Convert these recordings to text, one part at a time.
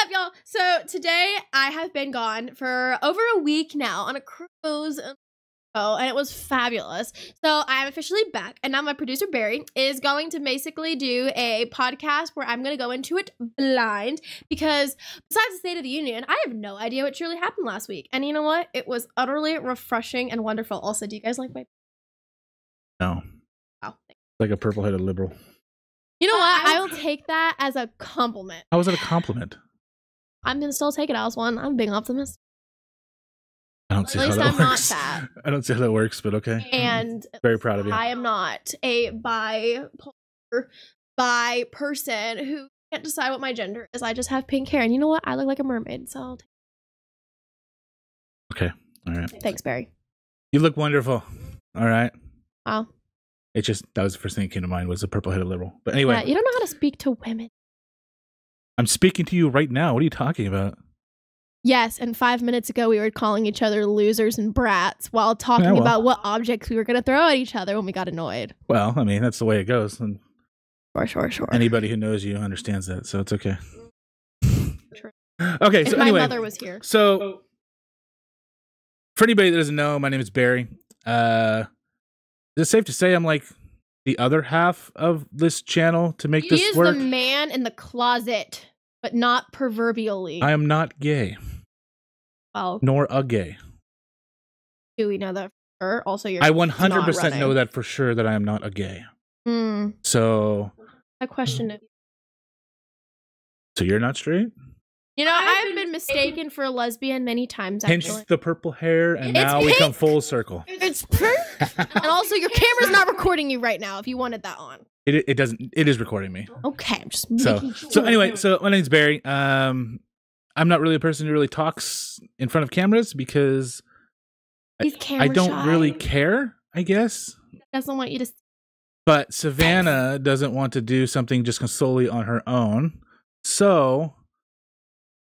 up, y'all? So today I have been gone for over a week now on a cruise. And it was fabulous. So I'm officially back, and now my producer Barry is going to basically do a podcast where I'm going to go into it blind, because besides the State of the Union, I have no idea what truly happened last week. And you know what? It was utterly refreshing and wonderful. Also, do you guys like my... No. Oh, like a purple-headed liberal. You know what? I will take that as a compliment. How was it a compliment? I'm going to still take it as one. I'm a big optimist. I don't see At how least that I'm works. not fat. I don't see how that works, but okay. And very proud of you. I am not a bi person who can't decide what my gender is. I just have pink hair, and you know what? I look like a mermaid, so I'll take it. Okay. All right. Thanks, Barry. You look wonderful. All right. Wow. It just, that was the first thing that came to mind, was a purple-headed liberal. But anyway. Yeah, you don't know how to speak to women. I'm speaking to you right now. What are you talking about? Yes, and 5 minutes ago we were calling each other losers and brats while talking about what objects we were going to throw at each other when we got annoyed. Well, I mean, that's the way it goes. And sure. Anybody who knows you understands that, so it's okay. True. Okay, so anyway. My mother was here. So, for anybody that doesn't know, my name is Barry. Is it safe to say I'm like the other half of this channel to make this work? He is the man in the closet, but not proverbially. I am not gay. Well, nor a gay. Do we know that for sure? Also, you're I 100% know that for sure, that I am not a gay. So I question it. So you're not straight? You know, I've been mistaken for a lesbian many times, actually. Hence the purple hair, and now we come full circle. It's pink. And also, your camera's not recording you right now if you wanted that on. It doesn't. It is recording me. Okay, I'm just making sure. So anyway, so my name's Barry. I'm not really a person who really talks in front of cameras because I don't really care, I guess. Doesn't want you to. But Savannah doesn't want to do something just solely on her own. So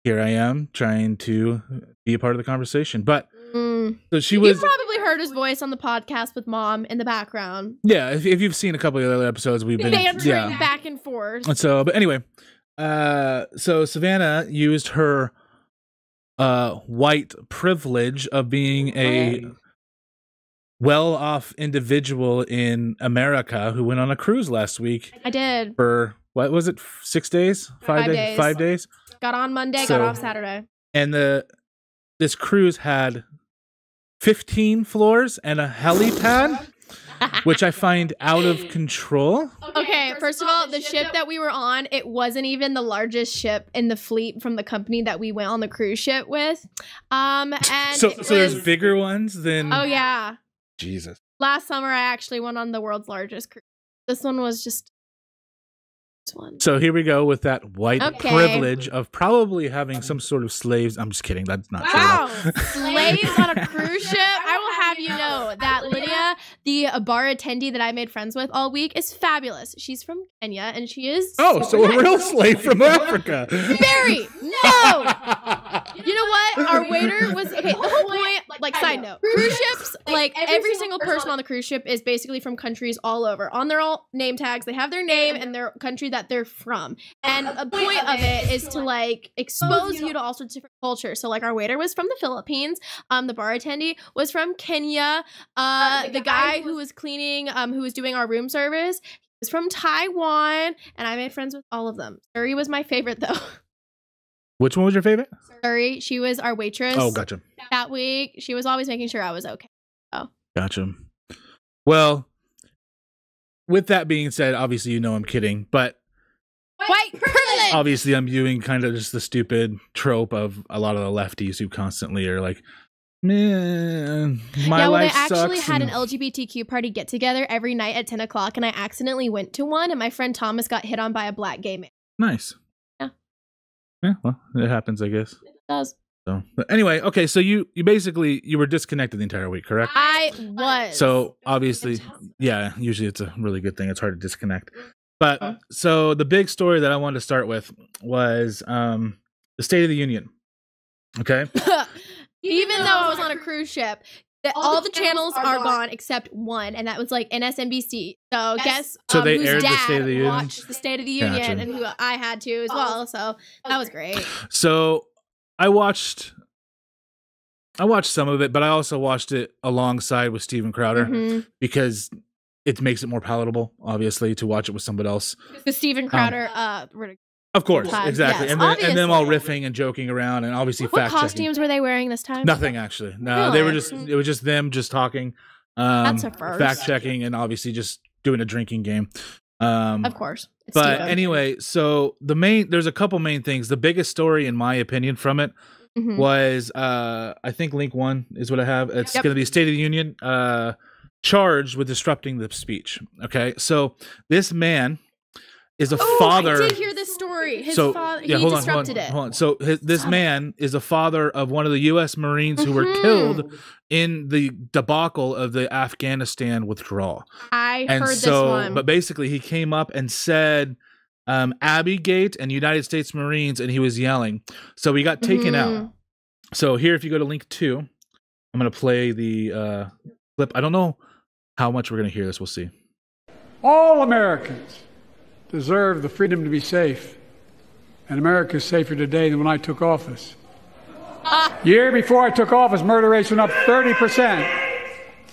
here I am trying to be a part of the conversation. But so she was. You probably heard his voice on the podcast with Mom in the background. Yeah, if you've seen a couple of the other episodes, we've been bantering back and forth. And so, but anyway, so Savannah used her white privilege of being a well-off individual in America who went on a cruise last week. I did. For, what was it, 6 days? 5 days? 5 days? Got on Monday, got off Saturday. And this cruise had 15 floors and a helipad, which I find out of control. Okay, first of all, the ship that we were on, it wasn't even the largest ship in the fleet from the company that we went on the cruise ship with. And so there's bigger ones than... Oh, yeah. Jesus. Last summer, I actually went on the world's largest cruise. This one was just... one. So here we go with that white privilege of probably having some sort of slaves. I'm just kidding. That's not true. Slaves on a cruise ship? I will have you know that Lydia, the bar attendee that I made friends with all week, is fabulous. She's from Kenya, and she is... Oh, so a real slave from Africa. Barry, no! You know what? Our waiter was... Okay, the whole point, like, side note, cruise ships, like, every single person on the cruise ship is basically from countries all over. On their all name tags, they have their name and their country that they're from. And the point of it is to, like, expose you to all sorts of different cultures. So, like, our waiter was from the Philippines. The bar attendee was from Kenya. The guy who was cleaning, who was doing our room service, he was from Taiwan. And I made friends with all of them. Suri was my favorite, though. Which one was your favorite? Suri. She was our waitress. Oh, gotcha. That week. She was always making sure I was okay. Oh. Gotcha. Well, with that being said, obviously you know I'm kidding, but white privilege! Obviously I'm viewing kind of just the stupid trope of a lot of the lefties who constantly are like, man, my life sucks. They actually had an LGBTQ party get together every night at 10 o'clock, and I accidentally went to one, and my friend Thomas got hit on by a black gay man. Nice. Yeah. Yeah, well, it happens, I guess. It does. So, but anyway, okay, so you basically, you were disconnected the entire week, correct? I was. So obviously, yeah, usually it's a really good thing. It's hard to disconnect. But so the big story that I wanted to start with was the State of the Union. Okay. Even though I was on a cruise ship, all the channels are gone except one, and that was like NSNBC. So guess so they whose aired the dad State of the Union? watched the State of the Union, Gotcha. and who I had to as well. So that was great. So I watched some of it, but I also watched it alongside with Steven Crowder because it makes it more palatable, obviously, to watch it with somebody else. Because Steven Crowder, of course, exactly, yes, and then all riffing and joking around, and obviously what costumes were they wearing this time? Nothing actually. No, they were just. It was just them just talking, That's a first. fact checking, and obviously just doing a drinking game. Of course. But Steven. anyway, so there's a couple main things. The biggest story, in my opinion, from it was I think link 1 is what I have. It's going to be State of the Union charged with disrupting the speech. Okay, so this man is a father. I did hear this story. His father, he disrupted it. Hold on. So this man is a father of one of the U.S. Marines who were killed in the debacle of the Afghanistan withdrawal. I heard this one. But basically, he came up and said Abbey-gate and United States Marines, and he was yelling. So he got taken out. So here, if you go to link 2, I'm going to play the clip. I don't know how much we're going to hear this. We'll see. All Americans deserve the freedom to be safe. And America is safer today than when I took office. Year before I took office, murder rates went up 30%.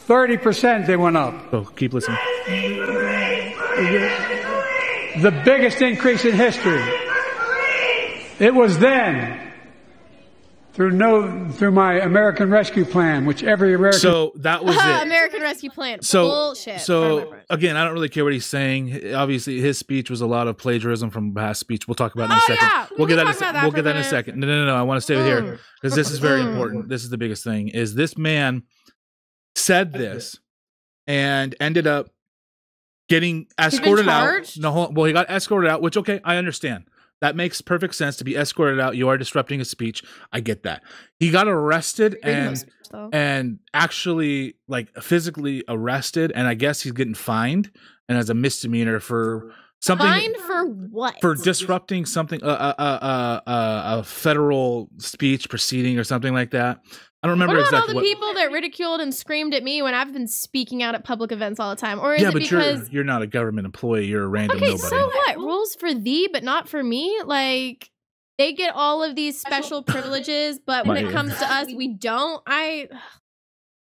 30% they went up. So keep listening. The biggest increase in history. It was then through my American Rescue Plan, which every American. So that was it. American Rescue Plan. So bullshit. So again, I don't really care what he's saying. Obviously, his speech was a lot of plagiarism from past speech. We'll talk about it in a second. Yeah. We'll get that in a second. No. I want to stay here because this is very important. This is the biggest thing. Is this man said this and ended up getting escorted out. No, well, he got escorted out, which okay, I understand. That makes perfect sense to be escorted out. You are disrupting a speech. I get that. He got arrested and actually like physically arrested, and I guess he's getting fined and as a misdemeanor for something. Fined for what? For disrupting something, a federal speech proceeding or something like that. I don't remember exactly all the people that ridiculed and screamed at me when I've been speaking out at public events all the time? Or is it because you're not a government employee, you're a random nobody. So what? Rules for thee, but not for me? Like, they get all of these special privileges, but when it comes to us, we don't. FYI,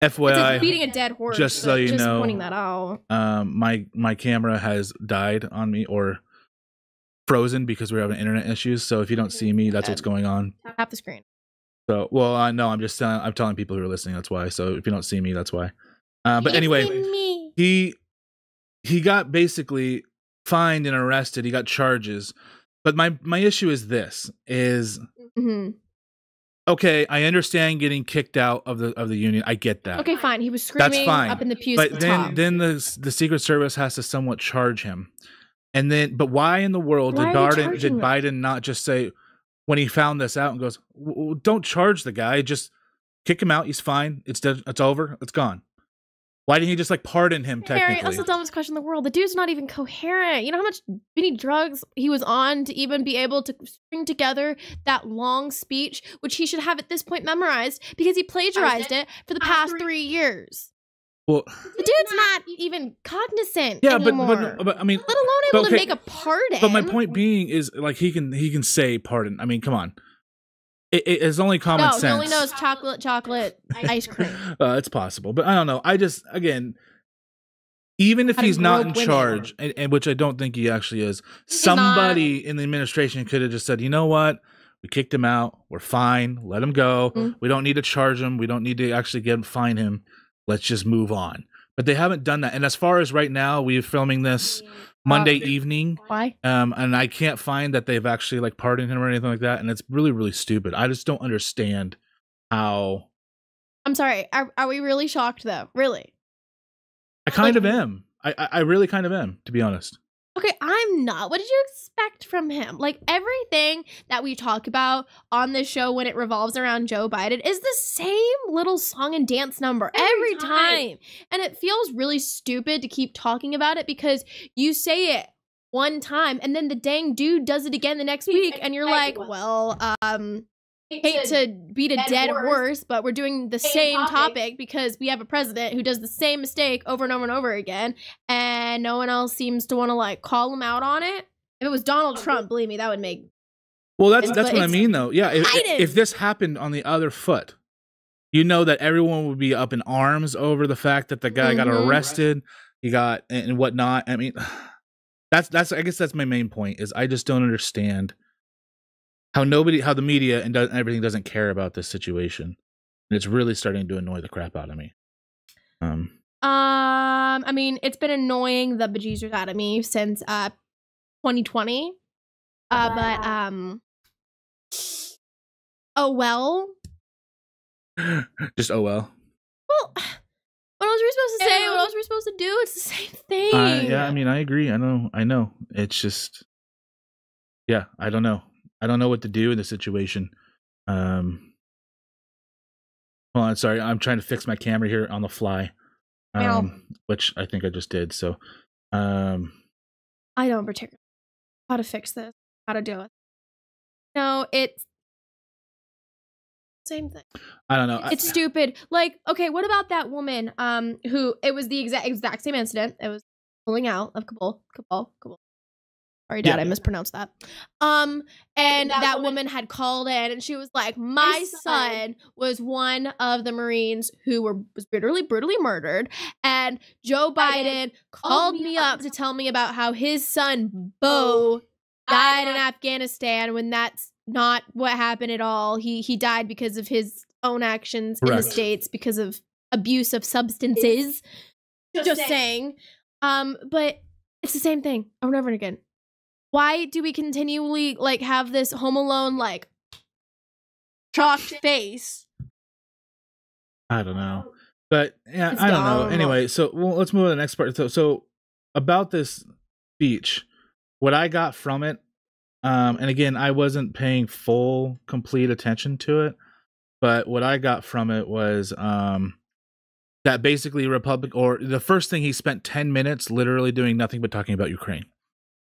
it's like beating a dead horse. Just so you know, pointing that out. My camera has died on me or frozen because we're having internet issues. So if you don't see me, that's what's going on. Tap the screen. So, well, I know I'm telling people who are listening. That's why. So if you don't see me, that's why. But anyway, he got basically fined and arrested. He got charges. But my issue is this: okay, I understand getting kicked out of the union. I get that. Okay, fine. He was screaming up in the pews. But then the Secret Service has to somewhat charge him. And then, but why in the world did Biden not just say, when he found this out and goes, don't charge the guy, just kick him out. He's fine. It's dead. It's over. It's gone. Why didn't he just like pardon him technically? That's the dumbest question in the world. The dude's not even coherent. You know how many drugs he was on to even be able to string together that long speech, which he should have at this point memorized because he plagiarized it for the past 3 years. Well, the dude's not even cognizant anymore. But I mean, let alone able to make a pardon. But my point being is, like, he can say pardon. I mean, come on, it's only common sense. No, he only knows chocolate ice cream. It's possible, but I don't know. I just, again, even if he's not in charge, and which I don't think he actually is, somebody in the administration could have just said, you know what? We kicked him out. We're fine. Let him go. We don't need to charge him. We don't need to actually fine him. Let's just move on. But they haven't done that. And as far as right now, we're filming this Monday evening. Why? And I can't find that they've actually like pardoned him or anything like that. And it's really, really stupid. I just don't understand how. I'm sorry. Are we really shocked though? Really? I kind of am. I really kind of am, to be honest. Okay, I'm not. What did you expect from him? Like, everything that we talk about on this show when it revolves around Joe Biden is the same little song and dance number every time. And it feels really stupid to keep talking about it because you say it one time and then the dang dude does it again the next week and you're like, well, hate to beat a dead horse, but we're doing the same topic because we have a president who does the same mistake over and over and over again, and no one else seems to want to like call him out on it. If it was Donald Trump, believe me, that would make. Well, that's what I mean, though. Yeah, if this happened on the other foot, you know that everyone would be up in arms over the fact that the guy got arrested, he got and whatnot. I mean, that's I guess that's my main point is I just don't understand how the media and everything doesn't care about this situation, and it's really starting to annoy the crap out of me. I mean, it's been annoying the bejesus out of me since 2020. Oh well. Just oh well. Well, what else are we supposed to say? What else are we supposed to do? It's the same thing. Yeah, I mean, I agree. I know. It's just, yeah, I don't know. I don't know what to do in this situation. Hold on, sorry. I'm trying to fix my camera here on the fly, which I think I just did. So, I don't particularly know how to fix this, how to do it. No, it's same thing. I don't know. It's stupid. Like, okay, what about that woman who it was the exact same incident. It was pulling out of Kabul. Sorry, Dad, I mispronounced that. And that woman had called in and she was like, my son was one of the Marines who was brutally murdered. And Joe Biden called me up to tell me about how his son, Bo, died in Afghanistan when that's not what happened at all. He died because of his own actions in the States because of abuse of substances. Just saying. But it's the same thing over and over again. Why do we continually like have this Home Alone like chalked face? I don't know. But yeah, I don't know. Anyway, so let's move on to the next part. So about this speech, what I got from it, and again, I wasn't paying complete attention to it, but what I got from it was that basically the first thing he spent 10 minutes literally doing nothing but talking about Ukraine.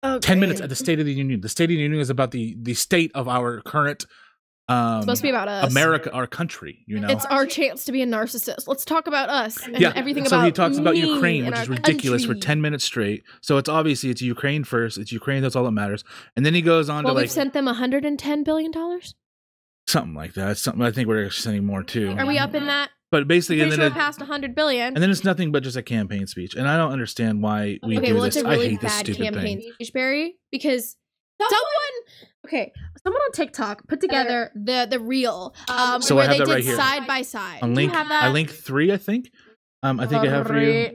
Okay. 10 minutes at the State of the Union. The State of the Union is about the state of our current it's supposed to be about us. America, our country, you know. It's our chance to be a narcissist. Let's talk about us and everything about. So he talks about Ukraine, which is ridiculous for 10 minutes straight. So it's Ukraine first. It's Ukraine, that's all that matters. And then he goes on to like we've sent them $110 billion? Something like that. Something I think we're sending more too. Are we up in that? But basically, and then it passed $100 billion. And then it's nothing but just a campaign speech. And I don't understand why we do this. It's a really I hate this bad stupid campaign thing. speech, Barry, because someone on TikTok put together the reel so where I have they that did right here. side by side. I link 3, I think. I think I have for you.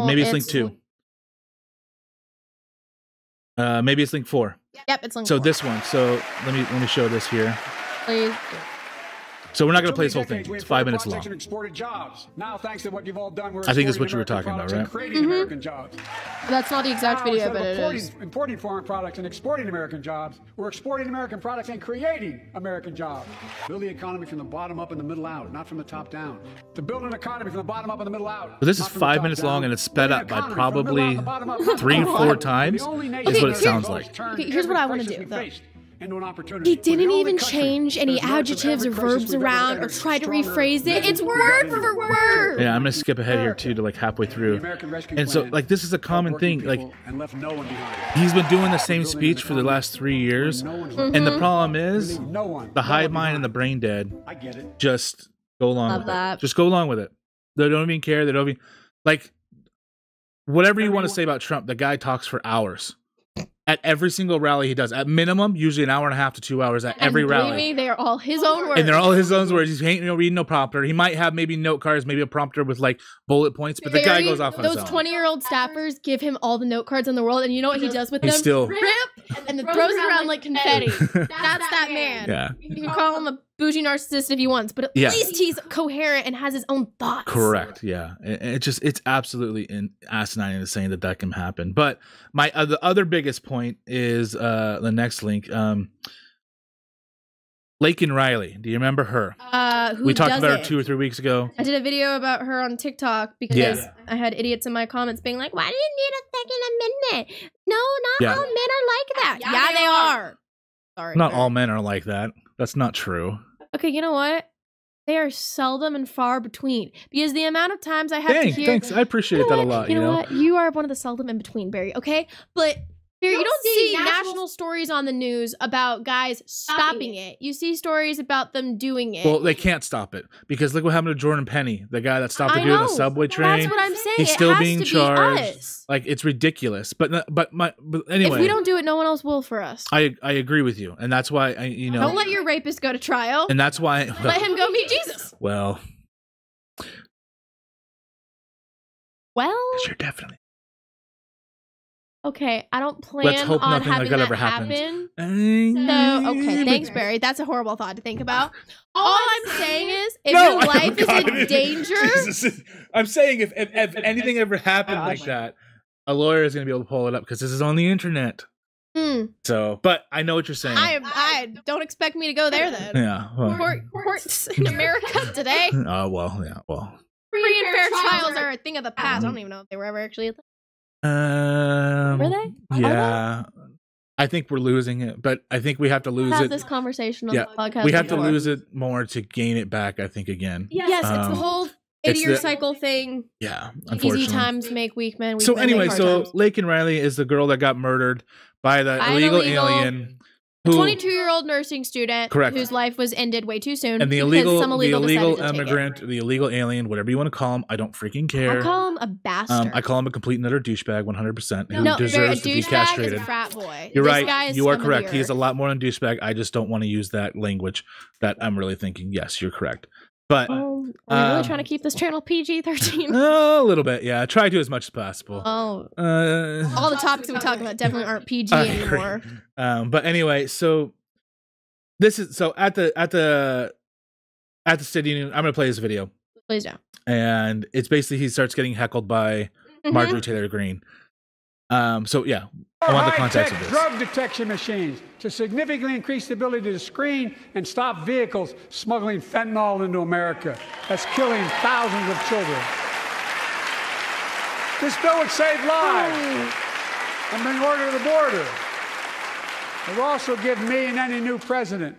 Maybe it's link 2. Maybe it's link 4. Yep, it's link 4. So this one. So let me show this here. Please. So we're not going to play this whole thing. It's 5 minutes long. Now, thanks to what you've all done, I think that's what you were talking about, right? American jobs. That's not the exact video, but it is. Importing foreign products and exporting American jobs, we're exporting American products and creating American jobs. Build the economy from the bottom up and the middle out, not from the top down. To build an economy from the bottom up and the middle out. So this is 5 minutes long, and it's sped up by probably 3 or 4 times. Is what it sounds like. Okay, here's what I want to do, though. He didn't even change any adjectives or verbs around or try to rephrase it. It's word for word. Yeah, I'm gonna skip ahead here too to like halfway through. And so like this is a common thing. Like he's been doing the same speech for the last 3 years, and the problem is the hive mind and the brain dead just go along with it. Just go along with it. They don't even care. They don't even like whatever you want to say about Trump. The guy talks for hours. At every single rally he does, at minimum, usually an hour and a half to 2 hours at every rally. Believe me, they are all his own words. And they're all his own words. He's reading no prompter. He might have maybe note cards, maybe a prompter with like bullet points, but the guy goes off on his own. Those 20-year-old staffers give him all the note cards in the world, and you know what he does with them? Still rip, and then throws it around like confetti. That's that man. Yeah. You can call him a bougie narcissist if he wants, but at least he's coherent and has his own thoughts. Correct. Yeah. It's absolutely asinine and insane that can happen. But the other biggest point is the next link. Lakin Riley. Do you remember her? We talked about her 2 or 3 weeks ago. I did a video about her on TikTok because I had idiots in my comments being like, why do you need a Second Amendment? No, not all men are like that. Yeah, they are. Sorry. Not all men are like that. That's not true. Okay, you know what? They are seldom and far between because the amount of times I have to hear. Thanks. I appreciate that a lot. You know what? You are one of the seldom in between, Barry. Okay, but Barry, you don't see national stories on the news about guys stopping it. You see stories about them doing it. Well, they can't stop it because look what happened to Jordan Penny, the guy that stopped the dude on the subway train. That's what I'm saying. He's still being to charged. Be us. Like it's ridiculous. But anyway, if we don't do it, no one else will for us. I agree with you, and that's why don't let your rapist go to trial. And that's why let him go meet Jesus. Well, you're definitely. Okay, I don't plan on having that happen. So, okay, thanks, Barry. That's a horrible thought to think about. All I'm saying is, if your life is in danger... Jesus. I'm saying if anything ever happened like that, a lawyer is going to be able to pull it up because this is on the internet. So, but I know what you're saying. I don't expect me to go there then. Yeah. Well. Courts in America today. Well. Free and fair trials are a thing of the past. I don't even know if they were ever actually a thing. Were they? Yeah. I think we're losing it, but I think we have to lose it. This conversation on the podcast. We have to lose it more to gain it back, I think, again. Yes, it's the whole 80-year cycle thing. Yeah, unfortunately. Easy times make weak men. So anyway, Laken Riley is the girl that got murdered by the illegal alien. A 22-year-old nursing student whose life was ended way too soon. And the illegal immigrant, the illegal alien, whatever you want to call him, I don't freaking care. I call him a bastard. I call him a complete and utter douchebag, 100%. Who deserves to be castrated. Is a frat boy. You're right. You are correct. He is a lot more than douchebag. I just don't want to use that language that I'm really thinking. Yes, you're correct. But are we really trying to keep this channel PG-13? A little bit, yeah. Try to as much as possible. All the topics we talk about definitely aren't PG anymore. But anyway, so this is at the State Union. I'm gonna play this video. Please do. And it's basically he starts getting heckled by Marjorie Taylor Greene. So yeah, I want the context of this. Drug detection machines to significantly increase the ability to screen and stop vehicles smuggling fentanyl into America. That's killing thousands of children. This bill would save lives and bring order to the border. It will also give me and any new president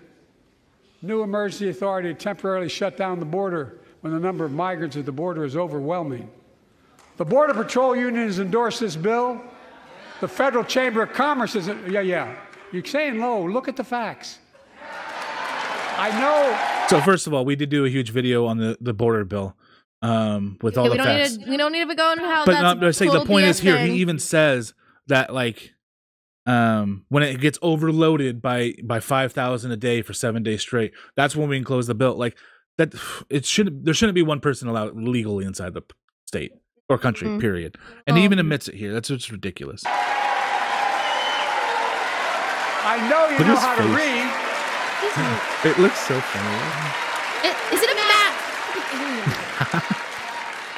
new emergency authority to temporarily shut down the border when the number of migrants at the border is overwhelming. The Border Patrol Union has endorsed this bill. The Federal Chamber of Commerce is, yeah. You're saying low. Look at the facts. I know. So first of all, we did do a huge video on the border bill with all the facts. We don't need to go into how. But I'm saying the point is here. He even says that like when it gets overloaded by 5,000 a day for 7 days straight, that's when we can close the bill. Like that, there shouldn't be one person allowed legally inside the state or country. Period. And he even admits it here. That's just ridiculous. I know you know how to read. It looks so funny. Is it a map?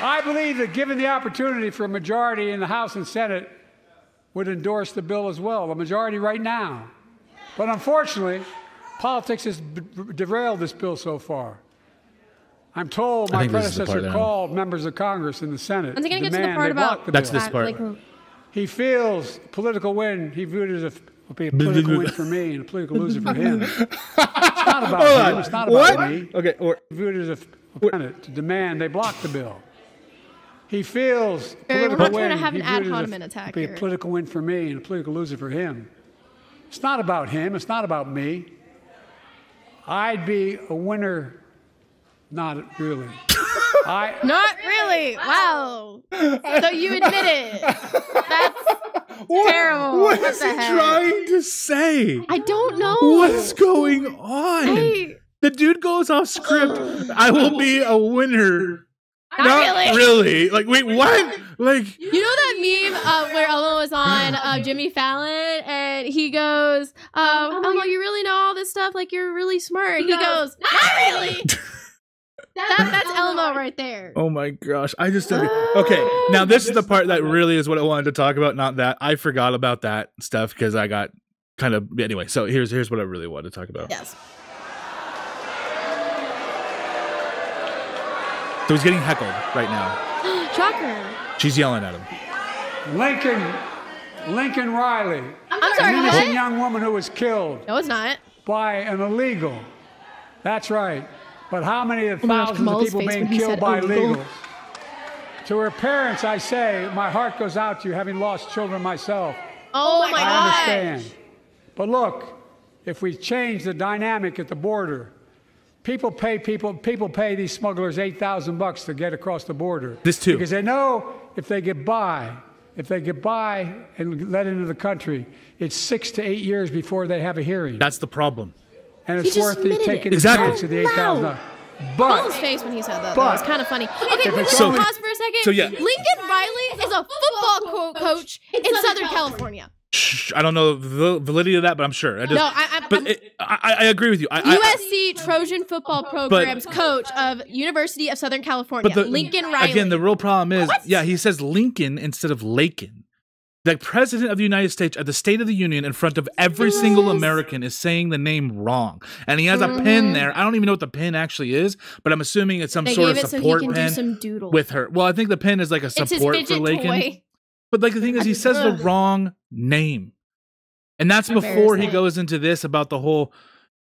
I believe that given the opportunity for a majority in the House and Senate would endorse the bill as well, a majority right now. But unfortunately, politics has derailed this bill so far. I'm told my predecessor called members of Congress in the Senate to demand they block the bill. That's this part. He feels political win. He viewed it as a political win for me and a political loser for him. It's not about him. It's not about me. Okay. He viewed it as a to demand they block the bill. He feels political win. He viewed it as a political win for me and a political loser for him. It's not about him. It's not about me. I'd be a winner. Not really. Not really. Wow. So you admit it. That's terrible. What is he trying to say? I don't know. What's going on? The dude goes off script. I will be a winner. Not really. Like, wait, what? Like, you know that meme where Elmo was on Jimmy Fallon and he goes, Elmo, you really know all this stuff? Like, you're really smart. He goes, not really. That's Elmo right there. Oh my gosh. I just okay. Now this is the part that really is what I wanted to talk about, not that. I forgot about that stuff because I got kind of anyway. So here's what I really wanted to talk about. Yes. So he's getting heckled right now. Shocker. She's yelling at him. Lincoln Riley. I'm sorry, an innocent young woman who was killed. No, it's not. By an illegal That's right. But how many of the Oh my gosh, thousands of Kamal's people face being when he killed said by illegal. illegals? To her parents, I say, my heart goes out to you, having lost children myself. Oh my I God. understand. But look, if we change the dynamic at the border, people pay these smugglers $8,000 to get across the border. This too. Because they know if they get by and let into the country, it's 6 to 8 years before they have a hearing. That's the problem. And it's He just worth the admitted taking it. the Exactly. chance of the Loud. $8,000. Paul's But face when he said that, but- though. It's kind of funny. Okay, If wait, it's wait, only- pause for a second. So, yeah. Lincoln Riley is a football coach in Southern California. Shh, I don't know the validity of that, but I'm sure. I just, No, I agree with you. USC Trojan football program's coach of University of Southern California, Lincoln Riley. Again, the real problem is, he says Lincoln instead of Lakin. The president of the United States at the State of the Union in front of every single American is saying the name wrong. And he has a pin there. I don't even know what the pin actually is, but I'm assuming it's some sort of support so he can pin do some doodle. with her. Well, I think the pin is like a It's his support for fidget Lakin. toy. But like the thing is, he says the wrong name. And that's before he goes into this about the whole,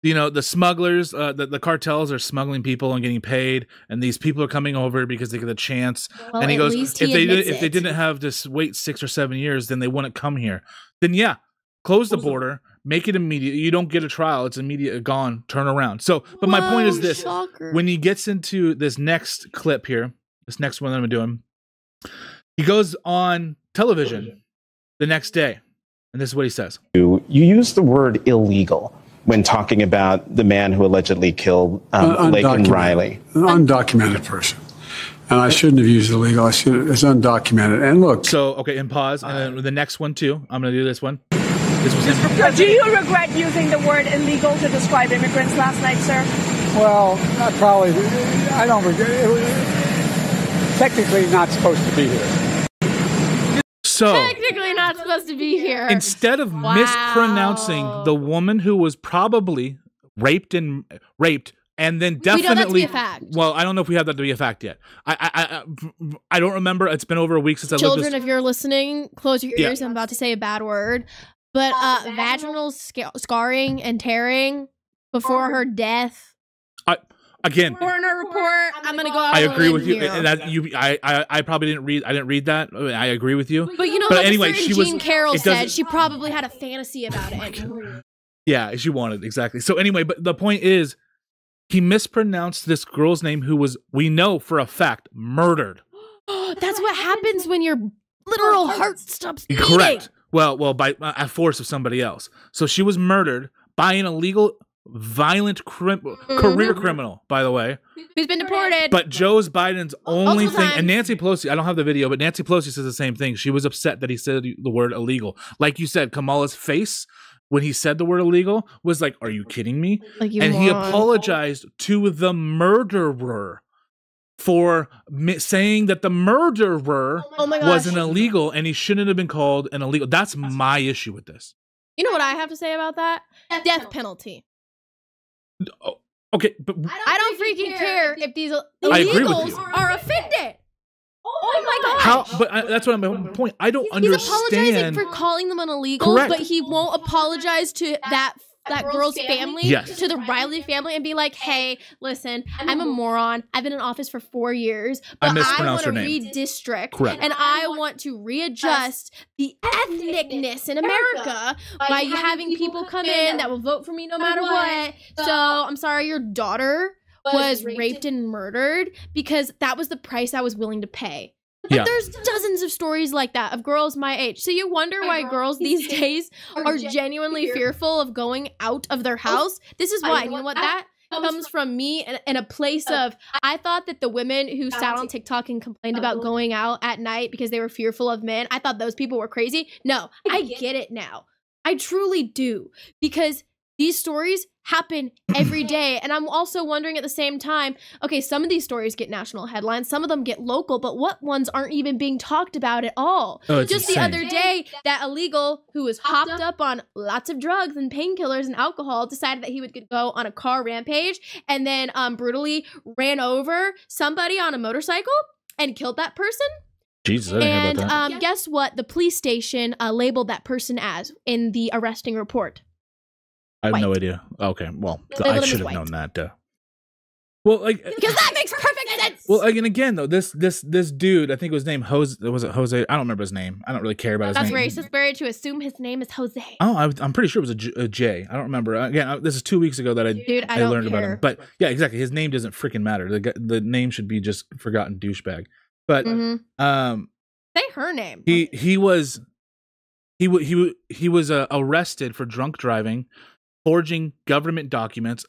the smugglers, the cartels are smuggling people and getting paid, and these people are coming over because they get a chance. Well, and he at goes, least if he they admits it. didn't have to wait 6 or 7 years, then they wouldn't come here. Then close the border, make it immediate. You don't get a trial; it's immediate, gone, turn around. So, but my point is this: shocker. when he gets into this next clip here, this next one that I'm doing, he goes on television the next day, and this is what he says. You use the word illegal when talking about the man who allegedly killed Lakin Riley. An undocumented person. And I shouldn't have used illegal. It's undocumented. And look. So, okay, and pause. And then the next one, too. I'm going to do this one. This was him. Do you regret using the word illegal to describe immigrants last night, sir? Well, I don't regret it. Technically not supposed to be here. So, Technically not supposed to be here. instead of mispronouncing the woman who was probably raped and then definitely, We know that to be a fact. Well, I don't know if we have that to be a fact yet. I don't remember. It's been over a week since I looked Children, this. if you're listening, close your ears. I'm about to say a bad word. But vaginal scarring and tearing before her death. Again, Coroner report. I'm gonna go out. I on a agree limb with you. here. And that I probably didn't read. I didn't read that. I agree with you. But you know, But like anyway, a certain she was- Jean Carroll it doesn't- said, she probably had a fantasy about it. Yeah, she wanted exactly. So anyway, but the point is, he mispronounced this girl's name who was, we know for a fact, murdered. That's what happens when your literal heart stops beating. Correct. Well, by a force of somebody else. So she was murdered by an illegal, violent career criminal, by the way. Who's been deported? But Joe Biden's only Multiple thing, and times. Nancy Pelosi, I don't have the video, but Nancy Pelosi says the same thing. She was upset that he said the word illegal. Like you said, Kamala's face when he said the word illegal was like, "Are you kidding me?" Like, you And he moron. apologized to the murderer for saying that the murderer Oh my gosh. wasn't illegal and he shouldn't have been called an illegal. That's my issue with this. You know what I have to say about that? Death penalty. Oh, okay, but I don't freaking care if these I agree with illegals you. are offended. Oh my gosh. how? But that's what I'm. My point. I don't He's apologizing understand. for calling them an illegal, Correct. but he won't apologize to that girl's family, Yes. to the Riley family, and be like, "Hey, listen, I'm a moron. I've been in office for 4 years, I but I mispronounced want her to name." redistrict, Correct. and I want to readjust the ethnicness in America by having people come in that will vote for me no matter what. So I'm sorry, your daughter was raped and murdered because that was the price I was willing to pay." Like, Yeah. there's dozens of stories like that of girls my age. So you wonder why girls these days are genuinely fearful of going out of their house. This is why. You know what? That comes from me in a place of, I thought that the women who sat on TikTok and complained about going out at night because they were fearful of men, I thought those people were crazy. No, I get it now. I truly do. Because these stories happen every day. And I'm also wondering at the same time, okay, some of these stories get national headlines, some of them get local, but what ones aren't even being talked about at all? Oh, it's Just insane. the other day, that illegal who was hopped up on lots of drugs and painkillers and alcohol decided that he would go on a car rampage and then brutally ran over somebody on a motorcycle and killed that person. Jesus, I didn't hear And about that. guess what? The police station labeled that person as in the arresting report. I have no white. idea. Okay, well, Labeled him I as should have white. known that. Well, like because that makes perfect sense. Well, and again though, this dude, I think it was named Jose. Was it Jose? I don't remember his name. I don't really care about his name. That's racist, Barry, to assume his name is Jose. Oh, I'm pretty sure it was a J. I don't remember. Again, this is 2 weeks ago that I learned about him. But yeah, exactly. His name doesn't freaking matter. The name should be just forgotten douchebag. But say her name. He was arrested for drunk driving, forging government documents,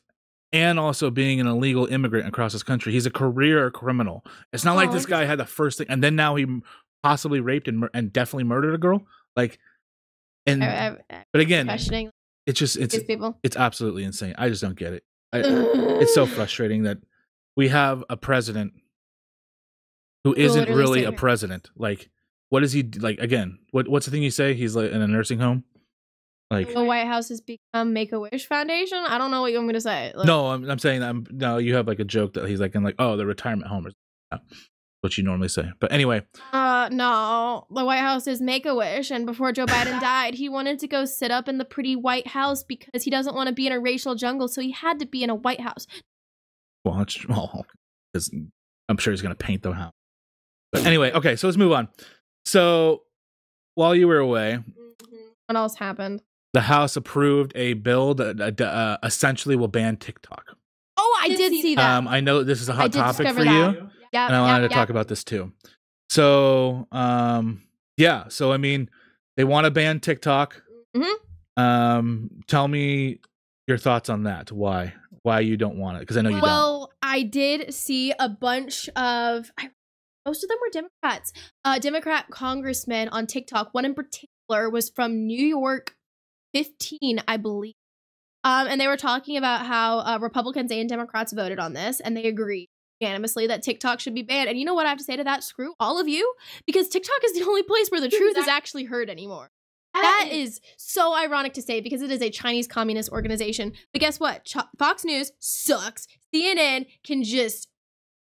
and also being an illegal immigrant across this country. He's a career criminal. It's not like this guy had the first thing, and then now he possibly raped and definitely murdered a girl. Like, and but again, it's absolutely insane. I just don't get it. It's so frustrating that we have a president who isn't really a president. Like, what is he like? Again, what's the thing you say? He's like in a nursing home. Like the White House has become Make-A-Wish Foundation. I don't know what you want me to say. Like, no, I'm saying no. You have like a joke that he's like in like the retirement home or something. What you normally say. But anyway, no, the White House is Make-A-Wish, and before Joe Biden died, he wanted to go sit up in the pretty White House because he doesn't want to be in a racial jungle, so he had to be in a White House. Well, because I'm sure he's gonna paint the house. But anyway, okay, so let's move on. So while you were away, what else happened? The House approved a bill that essentially will ban TikTok. Oh, I did see that. I know this is a hot topic for you. Yeah, and I wanted to talk about this too. So, so I mean, they want to ban TikTok. Tell me your thoughts on that. Why you don't want it? Because I know you don't. Well, I did see a bunch of. Most of them were Democrats. Democrat congressmen on TikTok. One in particular was from New York 15, I believe. And they were talking about how Republicans and Democrats voted on this, and they agreed unanimously that TikTok should be banned. And you know what I have to say to that? Screw all of you, because TikTok is the only place where the truth is actually heard anymore. That is so ironic to say because it is a Chinese communist organization. But guess what? Fox News sucks. CNN can just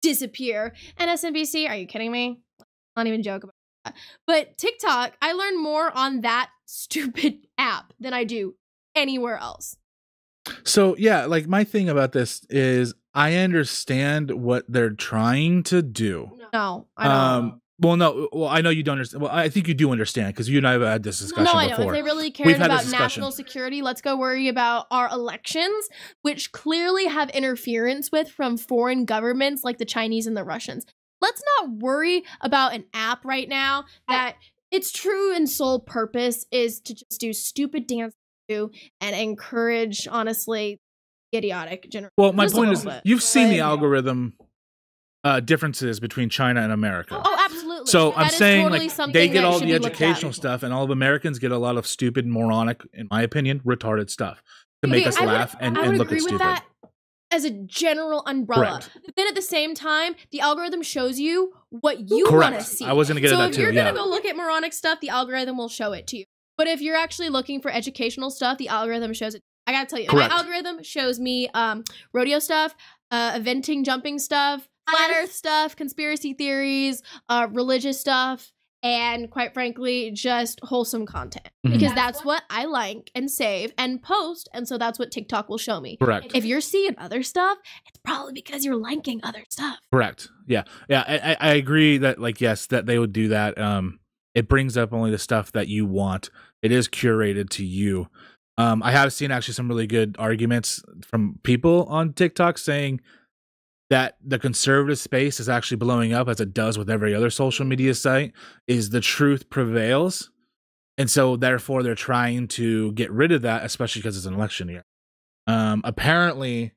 disappear. And SNBC, are you kidding me? Not even joke about that. But TikTok, I learn more on that stupid app than I do anywhere else. So yeah, like my thing about this is I understand what they're trying to do. No, I don't. Well, I know you don't understand. Well, I think you do understand because you and I have had this discussion before. No, I know. If they really cared about national security, let's go worry about our elections, which clearly have interference from foreign governments like the Chinese and the Russians. Let's not worry about an app right now that its true and sole purpose is to just do stupid dance and encourage, honestly, idiotic generation. Well, my point is, you've seen the algorithm differences between China and America. Oh, absolutely. So I'm saying totally like they get all the educational stuff, and all of Americans get a lot of stupid, moronic, in my opinion, retarded stuff to make us laugh and look at stupid. That as a general umbrella. Correct. But then at the same time, the algorithm shows you what you want to see. I wasn't going to get that too. So if you're going to go look at moronic stuff, the algorithm will show it to you. But if you're actually looking for educational stuff, the algorithm shows it. I gotta tell you, my algorithm shows me rodeo stuff, eventing, jumping stuff, flat earth stuff, conspiracy theories, religious stuff, and quite frankly, just wholesome content. Because that's what I like and save and post, and so that's what TikTok will show me. Correct. If you're seeing other stuff, it's probably because you're liking other stuff. Correct. Yeah. I agree that yes, that they would do that. It brings up only the stuff that you want. It is curated to you. I have seen actually some really good arguments from people on TikTok saying that the conservative space is actually blowing up as it does with every other social media site, is the truth prevails. And so therefore they're trying to get rid of that, especially because it's an election year. Apparently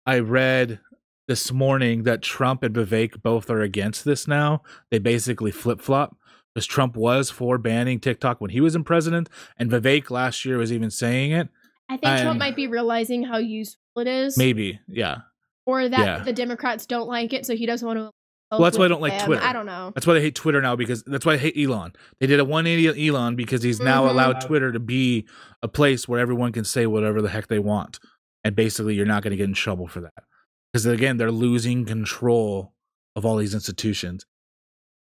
I read this morning that Trump and Vivek both are against this now. They basically flip-flop. Because Trump was for banning TikTok when he was in president, and Vivek last year was even saying it. I think Trump might be realizing how useful it is. Maybe, yeah. Or that the Democrats don't like it, so he doesn't want to. Well, that's why I don't like Twitter. I don't know. That's why they hate Twitter now, because that's why I hate Elon. They did a 180 on Elon because he's now allowed Twitter to be a place where everyone can say whatever the heck they want. And basically, you're not going to get in trouble for that. Because again, they're losing control of all these institutions.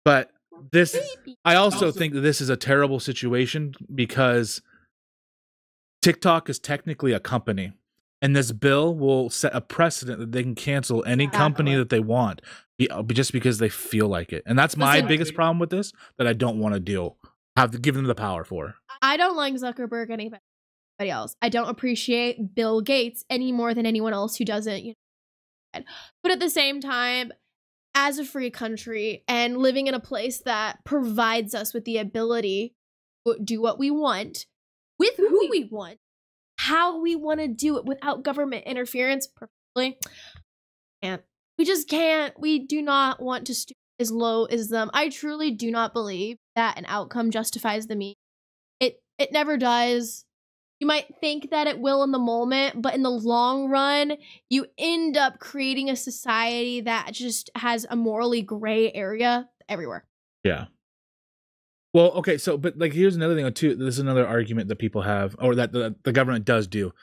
But I also think that this is a terrible situation because TikTok is technically a company. And this bill will set a precedent that they can cancel any company that they want just because they feel like it. And that's my biggest problem with this, that I don't want to have to give them the power for. I don't like Zuckerberg anybody else. I don't appreciate Bill Gates any more than anyone else who doesn't. But at the same time, as a free country and living in a place that provides us with the ability to do what we want, with who we want, how we want to do it without government interference, perfectly, can't. We just can't. We do not want to stoop as low as them. I truly do not believe that an outcome justifies the means. It never does. You might think that it will in the moment, but in the long run, you end up creating a society that just has a morally gray area everywhere. Yeah. Well, okay, so, but like, here's another thing too. This is another argument that people have, or that the government does do,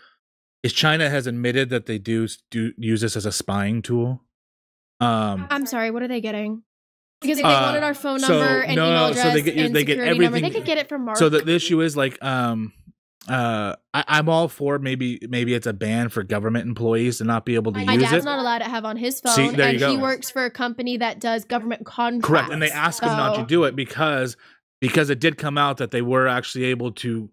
is China has admitted that they do use this as a spying tool. I'm sorry, what are they getting? Because if they wanted our phone number and email address and security number, they could get it from Mark. So the issue is like, I'm all for maybe it's a ban for government employees to not be able to use it. My dad's not allowed to have on his phone. See, there and you go. He works for a company that does government contracts. Correct, and they ask him not to do it because it did come out that they were actually able to.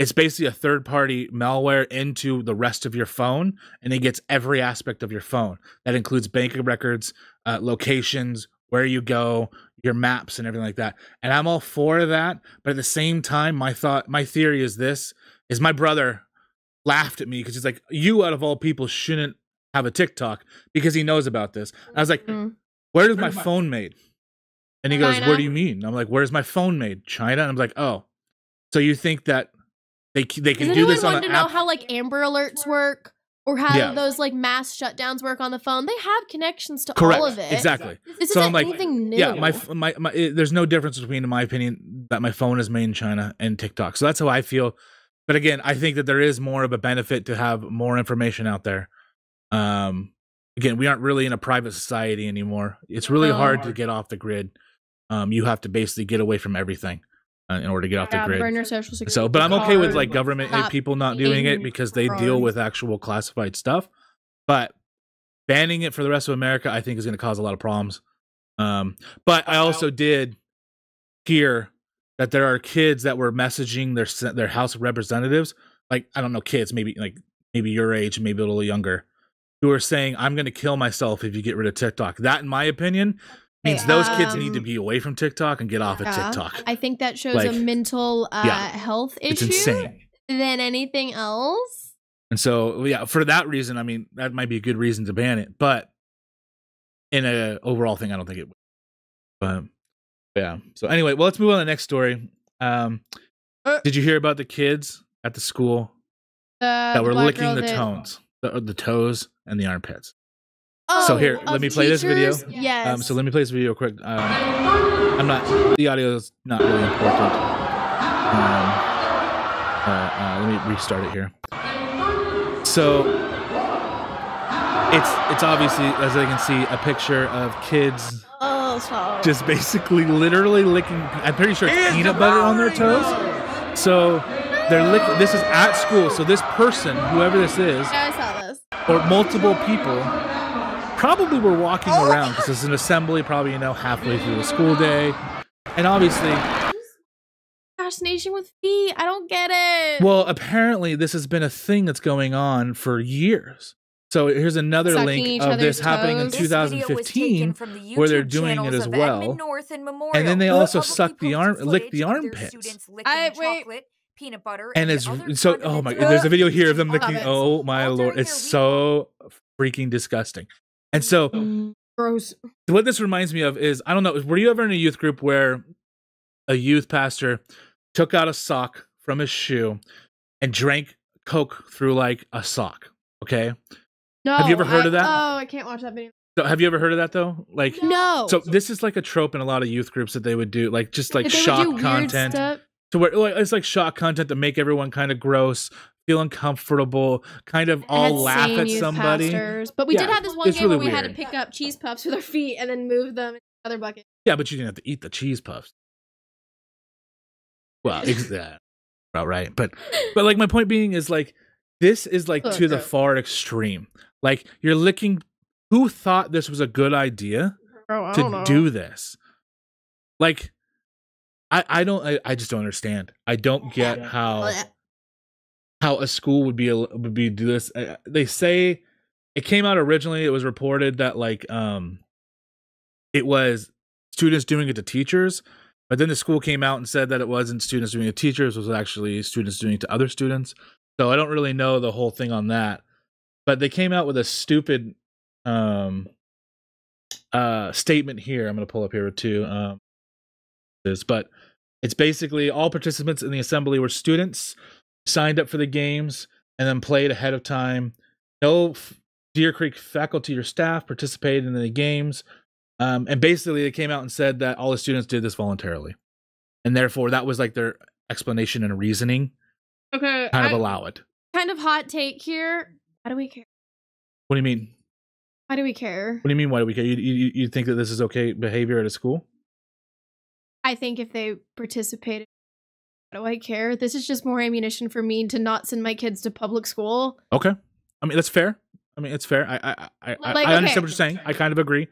It's basically a third-party malware into the rest of your phone, and it gets every aspect of your phone. That includes banking records, locations, where you go, your maps, and everything like that. And I'm all for that, but at the same time, my theory is my brother laughed at me because he's like, you out of all people shouldn't have a TikTok because he knows about this. I was like, where is my phone made? And he goes, China? what do you mean? I'm like, where's my phone made? China? And I'm like, oh, so you think that they can do this on an app? To know how like Amber Alerts work or how those like mass shutdowns work on the phone? They have connections to all of it. Exactly. This so isn't I'm like, anything new. yeah, there's no difference between, in my opinion, that my phone is made in China and TikTok. So that's how I feel. But again, I think that there is more of a benefit to have more information out there. Again, we aren't really in a private society anymore. It's really hard to get off the grid. You have to basically get away from everything in order to get off the grid. Burn your social security. So, but I'm okay with like government people not doing it because they deal with actual classified stuff. But banning it for the rest of America, I think, is going to cause a lot of problems. But I also did hear that there are kids that were messaging their House of Representatives, like, I don't know, kids, maybe your age, maybe a little younger, who are saying, I'm going to kill myself if you get rid of TikTok. That, in my opinion, means those kids need to be away from TikTok and get off of TikTok. I think that shows a mental health issue. It's insane. Than anything else. And so, yeah, for that reason, I mean, that might be a good reason to ban it. But in an overall thing, I don't think it would. But yeah. So anyway, well, let's move on to the next story. Did you hear about the kids at the school that were licking the toes and the armpits? Oh, so here, let me play this video. Yes. So let me play this video quick. The audio is not really important. Let me restart it here. So it's obviously, as I can see, a picture of kids just basically literally licking, I'm pretty sure it's peanut butter on their toes. So they're licking, this is at school. So this person, whoever this is, I saw this. Or multiple people, probably were walking around because it's an assembly, probably, halfway through the school day. And obviously, fascination with feet. I don't get it. Well, apparently this has been a thing that's going on for years. So here's another link of this happening in 2015 where they're doing it as well. And then they also lick the armpits. Peanut butter and it's so, oh my, there's a video here of them licking. Oh my Lord. It's so freaking disgusting. And so gross. What this reminds me of is, I don't know, were you ever in a youth group where a youth pastor took out a sock from his shoe and drank Coke through like a sock? Okay. No. Have you ever heard of that? Oh, I can't watch that video. So have you ever heard of that though? Like, no. So this is like a trope in a lot of youth groups that they would do, like just like shock content. To where it's like shock content to make everyone kind of gross, feel uncomfortable, kind of all laugh at somebody. But we did have this one game where we had to pick up cheese puffs with our feet and then move them in another bucket. Yeah, but you didn't have to eat the cheese puffs. Well, exactly. Right. But like my point being is like, this is like to the far extreme. Like you're looking, who thought this was a good idea to do this? Like, I just don't understand. I don't get how a school would be do this. They say it came out originally. It was reported that like it was students doing it to teachers, but then the school came out and said that it wasn't students doing it to teachers. It was actually students doing it to other students. So I don't really know the whole thing on that. But they came out with a stupid statement here. I'm going to pull up here too. But it's basically all participants in the assembly were students, signed up for the games, and then played ahead of time. No Deer Creek faculty or staff participated in the games. And basically they came out and said that all the students did this voluntarily. And therefore that was like their explanation and reasoning. Okay. Kind of allow it. Kind of hot take here. Why do we care? What do you mean? Why do we care? What do you mean, why do we care? You think that this is okay behavior at a school? I think if they participated, why do I care? This is just more ammunition for me to not send my kids to public school. Okay. I mean, that's fair. I mean, it's fair. I understand what you're saying. I kind of agree.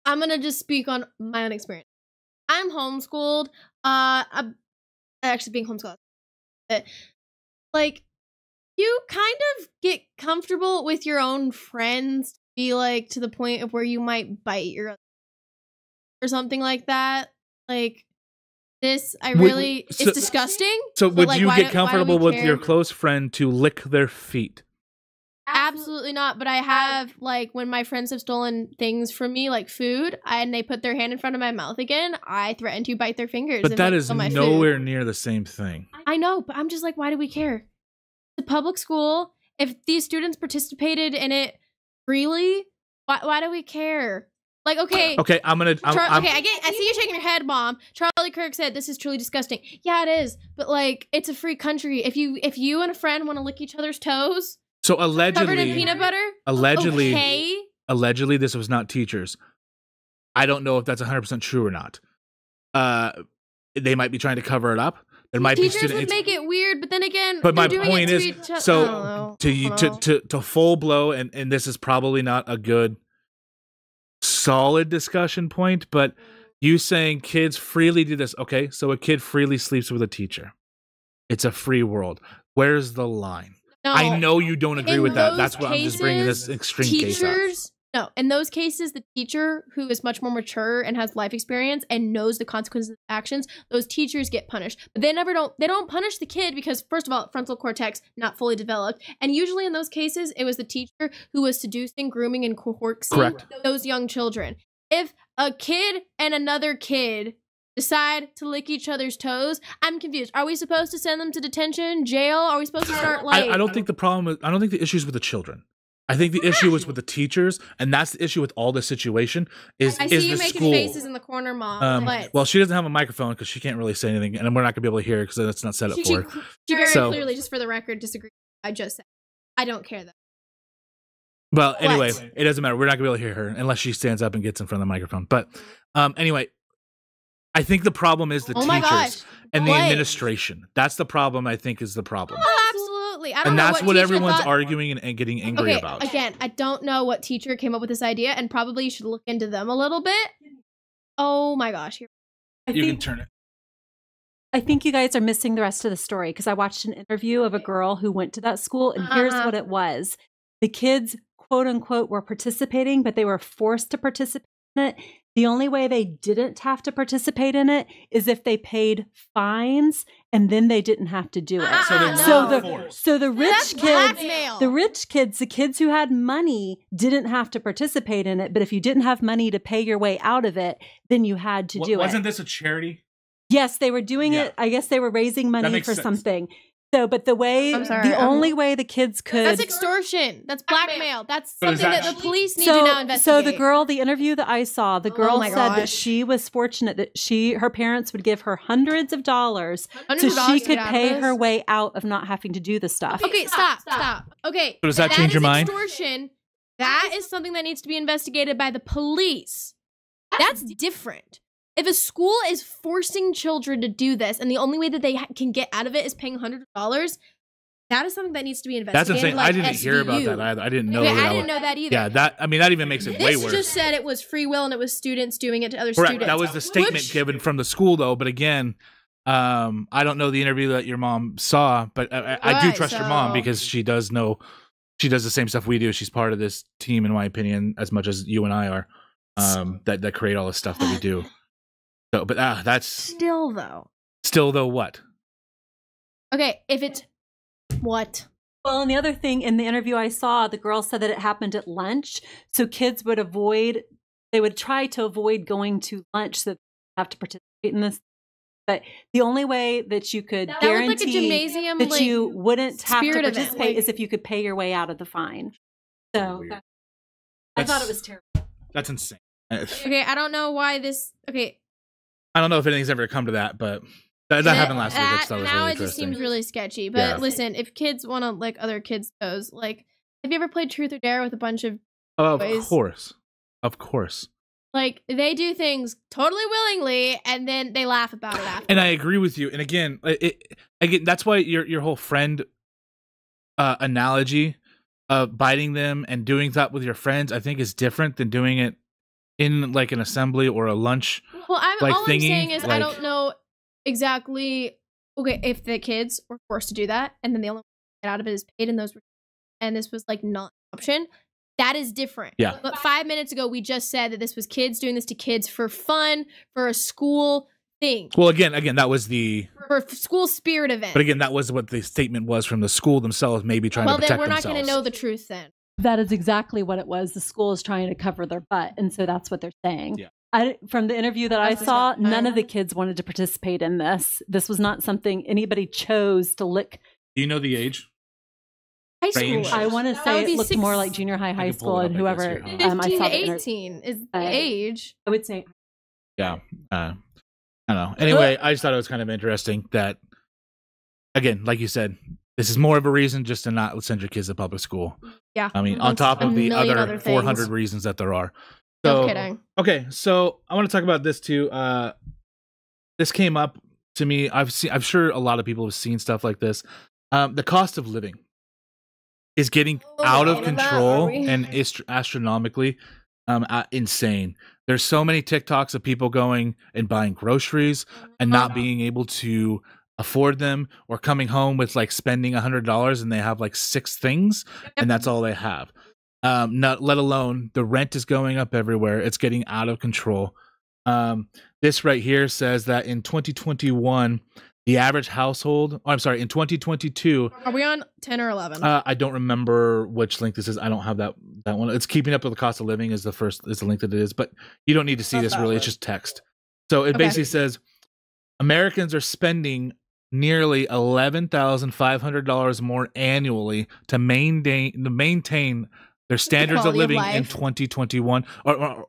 I'm going to just speak on my own experience. I'm homeschooled. I'm actually being homeschooled. Like, you kind of get comfortable with your own friends, to be like to the point of where you might bite your other or something like that. Like this, it's disgusting. So would you get comfortable with your close friend to lick their feet? Absolutely not. But I have, like, when my friends have stolen things from me, like food, and they put their hand in front of my mouth again, I threaten to bite their fingers. But that is nowhere near the same thing. I know, but I'm just like, why do we care? The public school, if these students participated in it freely, why do we care? Like, okay, I see you shaking your head, Mom. Charlie Kirk said this is truly disgusting. Yeah, it is, but like, it's a free country. If you and a friend want to lick each other's toes, so allegedly covered in peanut butter, allegedly this was not teachers. I don't know if that's 100% true or not. They might be trying to cover it up. There might teachers be students would make it weird, but then again, but my point is, so to full blow, and this is probably not a good solid discussion point, but you saying kids freely do this. Okay, so a kid freely sleeps with a teacher. It's a free world. Where's the line? No, I know you don't agree with that. That's why I'm just bringing this extreme case up. No, in those cases, the teacher who is much more mature and has life experience and knows the consequences of actions, those teachers get punished. But they don't punish the kid because, first of all, frontal cortex not fully developed. And usually in those cases, it was the teacher who was seducing, grooming, and coercing those young children. If a kid and another kid decide to lick each other's toes, I'm confused. Are we supposed to send them to detention, jail? Are we supposed to start like... I don't think the issue is with the children. I think the issue is with the teachers, and that's the issue with all this situation. I see you making faces in the corner, Mom. Well, she doesn't have a microphone because she can't really say anything, and we're not gonna be able to hear her because that's not set up for her. She very clearly, just for the record, disagreed. I just said, I don't care though. Well, anyway, it doesn't matter. We're not gonna be able to hear her unless she stands up and gets in front of the microphone. But anyway, I think the problem is the teachers and the administration. That's the problem. I think is the problem. And that's what everyone's arguing and getting angry about. Again, I don't know what teacher came up with this idea, and probably you should look into them a little bit. Oh my gosh. You can turn it. I think you guys are missing the rest of the story because I watched an interview of a girl who went to that school, and here's what it was. The kids, quote unquote, were participating, but they were forced to participate in it. The only way they didn't have to participate in it is if they paid fines, and then they didn't have to do it. So the rich kids, the kids who had money didn't have to participate in it. But if you didn't have money to pay your way out of it, then you had to do it. Wasn't this a charity? Yes, they were doing it. I guess they were raising money for something. So, but the only way the kids could... That's extortion. That's blackmail. That's something that the police need to now investigate. So the interview that I saw, the girl said that she was fortunate that her parents would give her hundreds of dollars so she could pay her way out of not having to do the stuff. Okay, stop. Okay. So does that change your mind? Extortion. That is something that needs to be investigated by the police. That's different. If a school is forcing children to do this and the only way that they can get out of it is paying $100, That is something that needs to be That's investigated. insane. Like I didn't hear about that either. I didn't know that. I didn't know that either. Yeah, that even makes it way worse. This just said it was free will and it was students doing it to other Correct. students. That was the statement given from the school, though. But again, I don't know the interview that your mom saw, but I do trust your mom because she does know. She does the same stuff we do. She's part of this team, in my opinion, as much as you and I are. That create all the stuff that we do. So, but that's still though what? Okay, if it's what? Well, and the other thing in the interview I saw, the girl said that it happened at lunch, so kids would try to avoid going to lunch so they have to participate in this. But the only way that you could guarantee like a gymnasium, that you wouldn't have to event, participate is if you could pay your way out of the fine. So I thought it was terrible. That's insane. Okay, I don't know why this. Okay, I don't know if anything's ever come to that, but that happened last week. That was now really it just seems really sketchy. But listen, if kids want to lick other kids' toes, like, have you ever played Truth or Dare with a bunch of boys? Of course. Like, they do things totally willingly, and then they laugh about it after. And I agree with you. And again, that's why your whole friend analogy of biting them and doing that with your friends, I think, is different than doing it in like an assembly or a lunch. Well, all I'm saying is, like, I don't know exactly. Okay, if the kids were forced to do that, and then the only way to get out of it is paid, and this was like not an option. That is different. Yeah. But 5 minutes ago, we just said that this was kids doing this to kids for fun, for a school thing. Well, again, that was for a school spirit event. But again, that was what the statement was from the school themselves, maybe trying to protect themselves. Well, then we're not going to know the truth then. That is exactly what it was. The school is trying to cover their butt, and so that's what they're saying. Yeah. From the interview that I saw, none of the kids wanted to participate in this. This was not something anybody chose to lick. Do you know the age? High school. I want to say it looked more like junior high school, and whoever 15 to 18 is the age. I would say. Yeah. I don't know. Anyway, I just thought it was kind of interesting that, again, like you said, this is more of a reason just to not send your kids to public school. Yeah. I mean, on top of the other 400 reasons that there are. So, no kidding. Okay, so I want to talk about this too. This came up to me. I'm sure a lot of people have seen stuff like this. The cost of living is getting out of control and astronomically insane. There's so many TikToks of people going and buying groceries and not being able to afford them, or coming home with like spending $100 and they have like 6 things and that's all they have. Not let alone the rent is going up everywhere. It's getting out of control. This right here says that in 2021, the average household, in 2022. Are we on 10 or 11? I don't remember which link this is. I don't have that one. It's keeping up with the cost of living is the link that it is, but you don't need to see this really. It's just text. So it basically says Americans are spending nearly $11,500 more annually to maintain their standards of living in 2021 or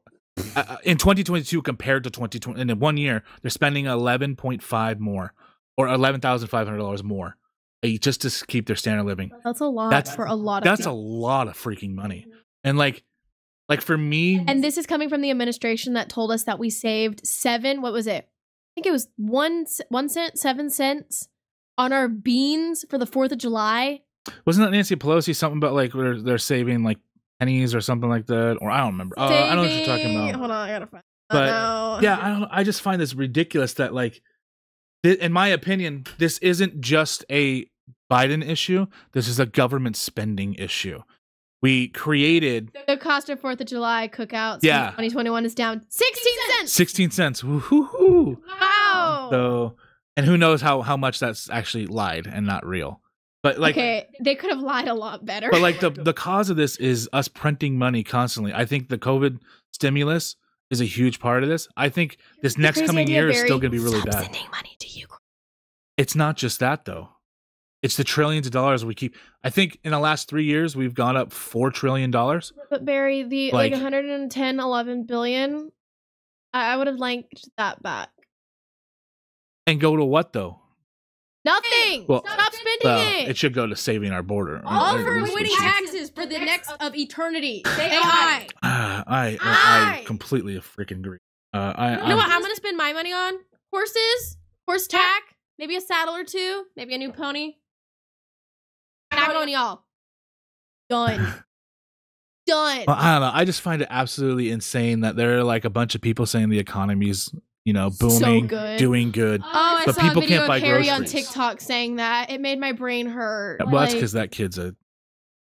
in 2022 compared to 2020. And in 1 year, they're spending 11.5 more. Or $11,500 more, just to keep their standard of living. That's a lot for a lot of That's people. a lot of freaking money. And like for me, and this is coming from the administration that told us that we saved 7. What was it? I think it was 1 cent, 7 cents on our beans for the 4th of July. Wasn't that Nancy Pelosi something about like they're saving like pennies or something like that? Or I don't remember. I don't know what you're talking about. Hold on, I gotta find. But yeah, I don't know. I just find this ridiculous that like. In my opinion, this isn't just a Biden issue. This is a government spending issue. We created the cost of 4th of July cookouts. In 2021 is down 16 cents. 16 cents. Woo-hoo-hoo. Wow. So, and who knows how much that's actually lied and not real. But like, okay, they could have lied a lot better. But like the cause of this is us printing money constantly. I think the COVID stimulus is a huge part of this. I think this next coming year is still going to be really bad. Sending money to Ukraine. It's not just that though. It's the trillions of dollars we keep. I think in the last 3 years we've gone up $4 trillion. But Barry, the like 110, 11 billion, I would have liked that back. And go to what though? Nothing. Well, stop spending it. It should go to saving our border. All for avoiding taxes for the next of eternity. Say I completely freaking agree. You know what I'm going to spend my money on? Horses, horse tack, maybe a saddle or 2, maybe a new pony. not going to y'all. Done. Done. Well, I don't know. I just find it absolutely insane that there are like a bunch of people saying the economy's, you know, booming, doing good. Oh, I but saw people a video can't buy of Harry groceries on TikTok saying that. It made my brain hurt. Yeah, well, that's because that kid's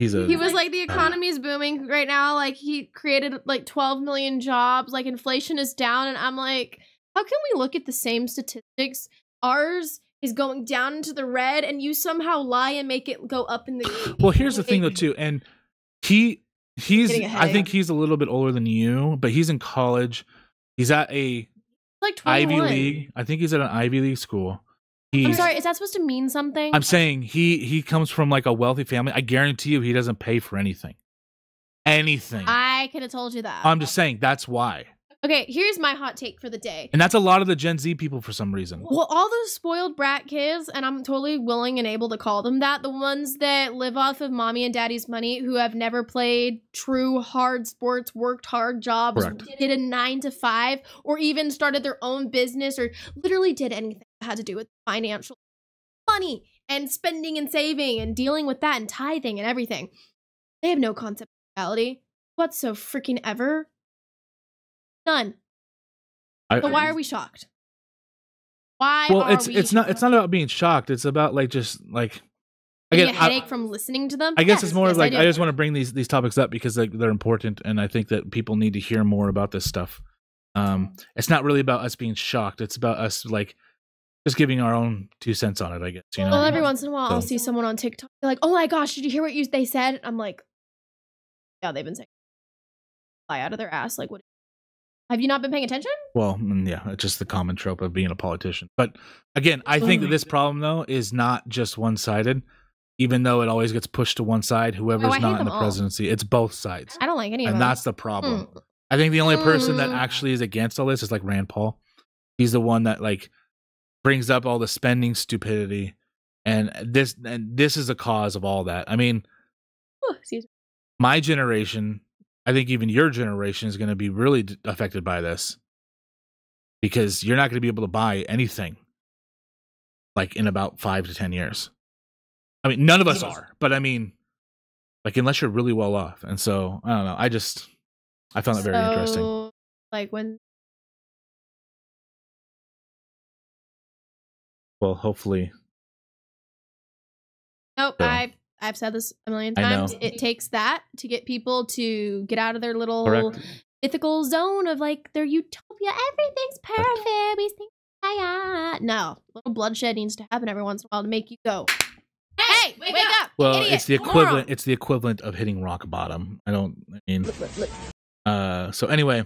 he was like, the economy's booming right now. Like, he created like 12 million jobs. Like, inflation is down. And I'm like, how can we look at the same statistics? Ours is going down into the red, and you somehow lie and make it go up in the green. Well, here's the thing though too, and he's I think he's a little bit older than you, but he's in college. He's at a like 21. Ivy League. I think he's at an Ivy League school. I'm sorry, is that supposed to mean something? I'm saying he comes from like a wealthy family. I guarantee you he doesn't pay for anything. Anything. I could have told you that. I'm just saying that's why. Okay, here's my hot take for the day. And that's a lot of the Gen Z people for some reason. Well, all those spoiled brat kids, and I'm totally willing and able to call them that, the ones that live off of mommy and daddy's money, who have never played true hard sports, worked hard jobs, did a 9-to-5, or even started their own business, or literally did anything that had to do with financial money and spending and saving and dealing with that and tithing and everything. They have no concept of reality whatsoever freaking ever. None. So why are we shocked? It's not about being shocked. It's about like just like getting a headache from listening to them. I guess it's more like I just want to bring these topics up because like they're important, and I think that people need to hear more about this stuff. It's not really about us being shocked. It's about us like just giving our own 2 cents on it. I guess you know. Well, every once in a while, I'll see someone on TikTok like, "Oh my gosh, did you hear what they said?" I'm like, "Yeah, they've been saying fly out of their ass." Like, what? Have you not been paying attention? Well, yeah, it's just the common trope of being a politician. But again, I think that this problem, though, is not just one-sided. Even though it always gets pushed to one side, whoever's not in the presidency, it's both sides. I don't like any of them. And that's the problem. I think the only person that actually is against all this is like Rand Paul. He's the one that like brings up all the spending stupidity. And this is the cause of all that. I mean, my generation... I think even your generation is going to be really affected by this because you're not going to be able to buy anything like in about 5 to 10 years. I mean, none of us are, but I mean, like unless you're really well off. And so I don't know. I found that very interesting. Like when. Well, hopefully. Nope. So. I've said this a million times. It takes that to get people to get out of their little mythical zone of like their utopia. Everything's perfect. We think, no, a little bloodshed needs to happen every once in a while to make you go, hey, wake up. Well, idiot, it's the equivalent. Moron. It's the equivalent of hitting rock bottom. So anyway,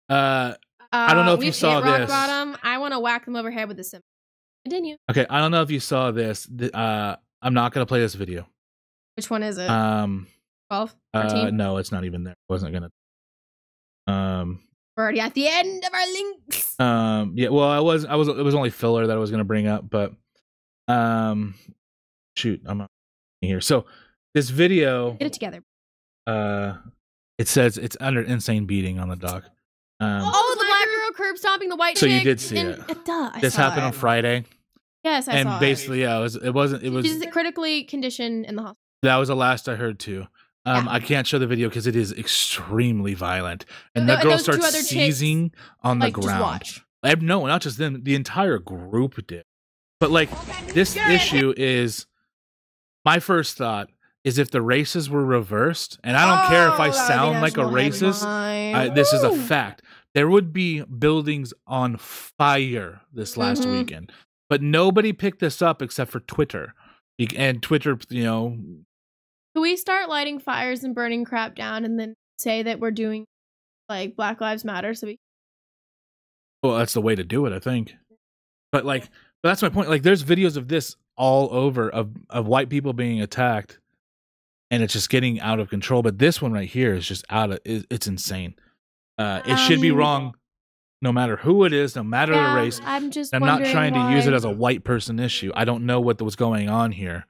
I don't know if you saw this. Rock bottom. I want to whack them over head with this. Continue. Okay, I don't know if you saw this. I'm not going to play this video. Which one is it? 12? 13? No, it's not even there. I wasn't gonna. We're already at the end of our links. Yeah. Well, it was only filler that I was gonna bring up, but shoot, I'm not here. So this video. Get it together. It says it's under insane beating on the doc. The black girl curb stomping the white chick. So you did see it. This happened on Friday. Yes, I saw it. And basically, yeah, it was. She's critically conditioned in the hospital. That was the last I heard too. I can't show the video because it is extremely violent, and that girl starts seizing on the ground. No, not just them; the entire group did. But like this issue is, my first thought is if the races were reversed, and I don't care if I sound like a racist. This is a fact. There would be buildings on fire this last weekend, but nobody picked this up except for Twitter. And Twitter, you know. Can we start lighting fires and burning crap down and then say that we're doing like Black Lives Matter? Well, that's the way to do it, I think. But that's my point. Like, there's videos of this all over of white people being attacked, and it's just getting out of control. But this one right here is just it's insane. It should be wrong. No matter who it is, no matter the race. I'm not trying to use it as a white person issue. I don't know what was going on here,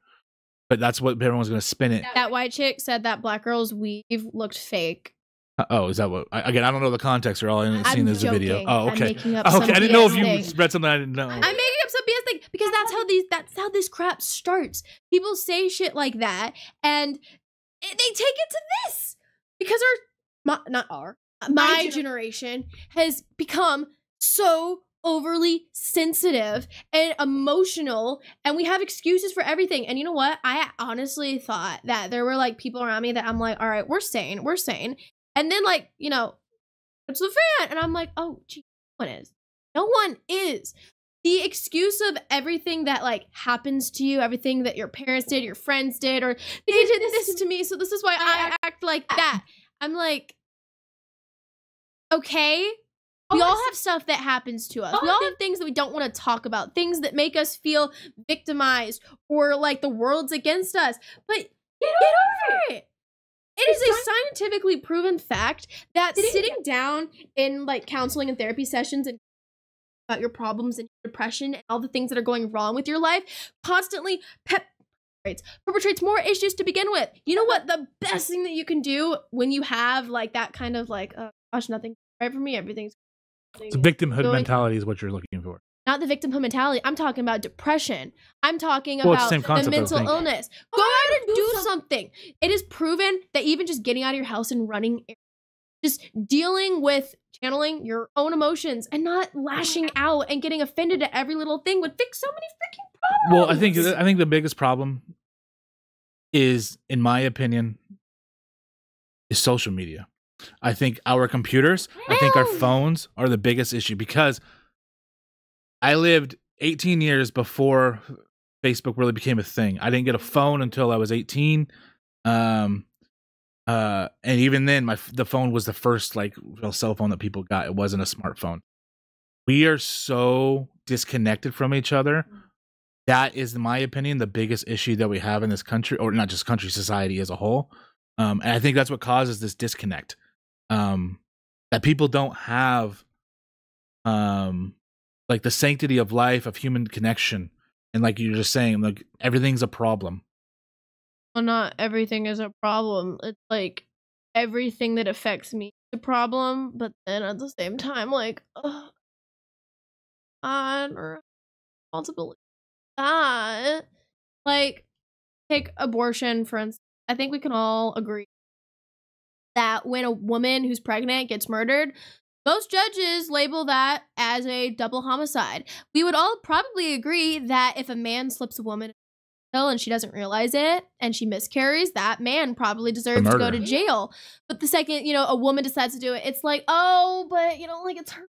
but that's what everyone's going to spin it. That white chick said that black girl's weave looked fake. Is that what? Again, I don't know the context or all. I haven't seen this video. Oh, okay. I'm making up I didn't know if you thing. read something I didn't know. I'm making up some BS thing because that's how this crap starts. People say shit like that, and they take it to this because my generation has become so overly sensitive and emotional, and we have excuses for everything. And you know what? I honestly thought that there were like people around me that I'm like, all right, we're sane. And then like, you know, it's the fan. And I'm like, oh, gee, no one is. The excuse of everything that like happens to you, everything that your parents did, your friends did, or they did this to me, so this is why I act like that. I'm like, okay. We all have stuff that happens to us. We all have things that we don't want to talk about, things that make us feel victimized or like the world's against us. But get over it. It is a scientifically proven fact that sitting down in like counseling and therapy sessions and about your problems and depression and all the things that are going wrong with your life constantly perpetrates more issues to begin with. You know what? The best thing that you can do when you have like that kind of like, oh gosh, nothing's right for me, everything's so victimhood mentality is what you're looking for. Not the victimhood mentality. I'm talking about depression. I'm talking about the mental illness. Go out and do something. It is proven that even just getting out of your house and running, just dealing with channeling your own emotions and not lashing out and getting offended at every little thing would fix so many freaking problems. Well, I think the biggest problem is, in my opinion, is social media. I think our computers, I think our phones are the biggest issue, because I lived 18 years before Facebook really became a thing. I didn't get a phone until I was 18. And even then the phone was the first like real cell phone that people got. It wasn't a smartphone. We are so disconnected from each other. That is, in my opinion, the biggest issue that we have in this country, or not just country, society as a whole. And I think that's what causes this disconnect. That people don't have like the sanctity of life, of human connection. And like you're just saying, like everything's a problem. Well, not everything is a problem. It's like everything that affects me is a problem, but then at the same time, like, I'm responsibility. Like, take abortion, for instance. I think we can all agree that when a woman who's pregnant gets murdered, most judges label that as a double homicide. We would all probably agree that if a man slips a woman and she doesn't realize it and she miscarries, that man probably deserves to go to jail. But the second, you know, a woman decides to do it, it's like, oh, but, you know, like, it's her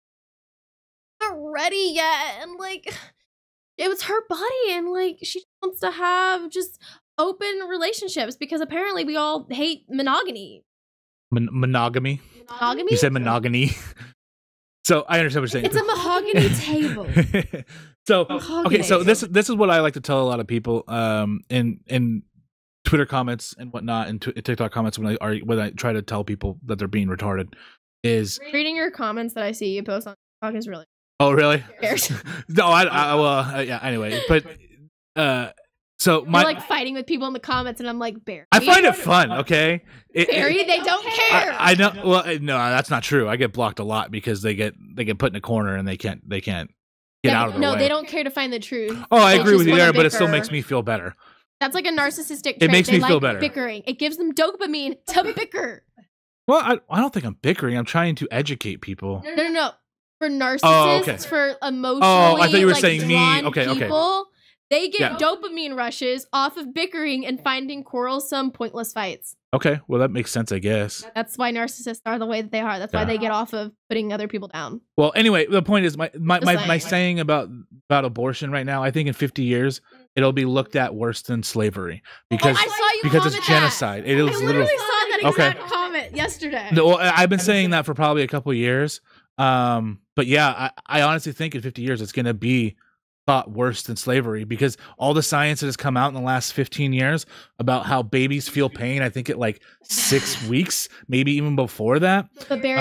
not ready yet, and like it was her body, and like she just wants to have just open relationships because apparently we all hate monogamy. Monogamy? You said monogamy. So I understand what you're saying. It's a mahogany table. So okay, so this is what I like to tell a lot of people in Twitter comments and whatnot, and TikTok comments when I try to tell people that they're being retarded, is reading your comments that I see you post on TikTok is really. Oh really? No, yeah. Anyway, but so you're like fighting with people in the comments, and I'm like, Barry. I find it fun. Okay, Barry, they don't care. I know. Well, no, that's not true. I get blocked a lot because they get put in a corner and they can't get out of the way. No, they don't care to find the truth. Oh, I agree with you there, but it still makes me feel better. That's like a narcissistic trait. It makes me feel better. Bickering. It gives them dopamine to bicker. Well, I don't think I'm bickering. I'm trying to educate people. No. For narcissists, for emotionally, I thought you were saying me. Okay, people, they get dopamine rushes off of bickering and finding quarrelsome, pointless fights. Okay, well that makes sense, I guess. That's why narcissists are the way that they are. That's why they get off of putting other people down. Well, anyway, the point is my saying about abortion right now. I think in 50 years it'll be looked at worse than slavery because it's genocide. It is literally. I saw that exact comment yesterday. No, well, I've been saying that for probably a couple of years. But yeah, I honestly think in 50 years it's going to be thought worse than slavery because all the science that has come out in the last 15 years about how babies feel pain, I think at like 6 weeks, maybe even before that. But Barry,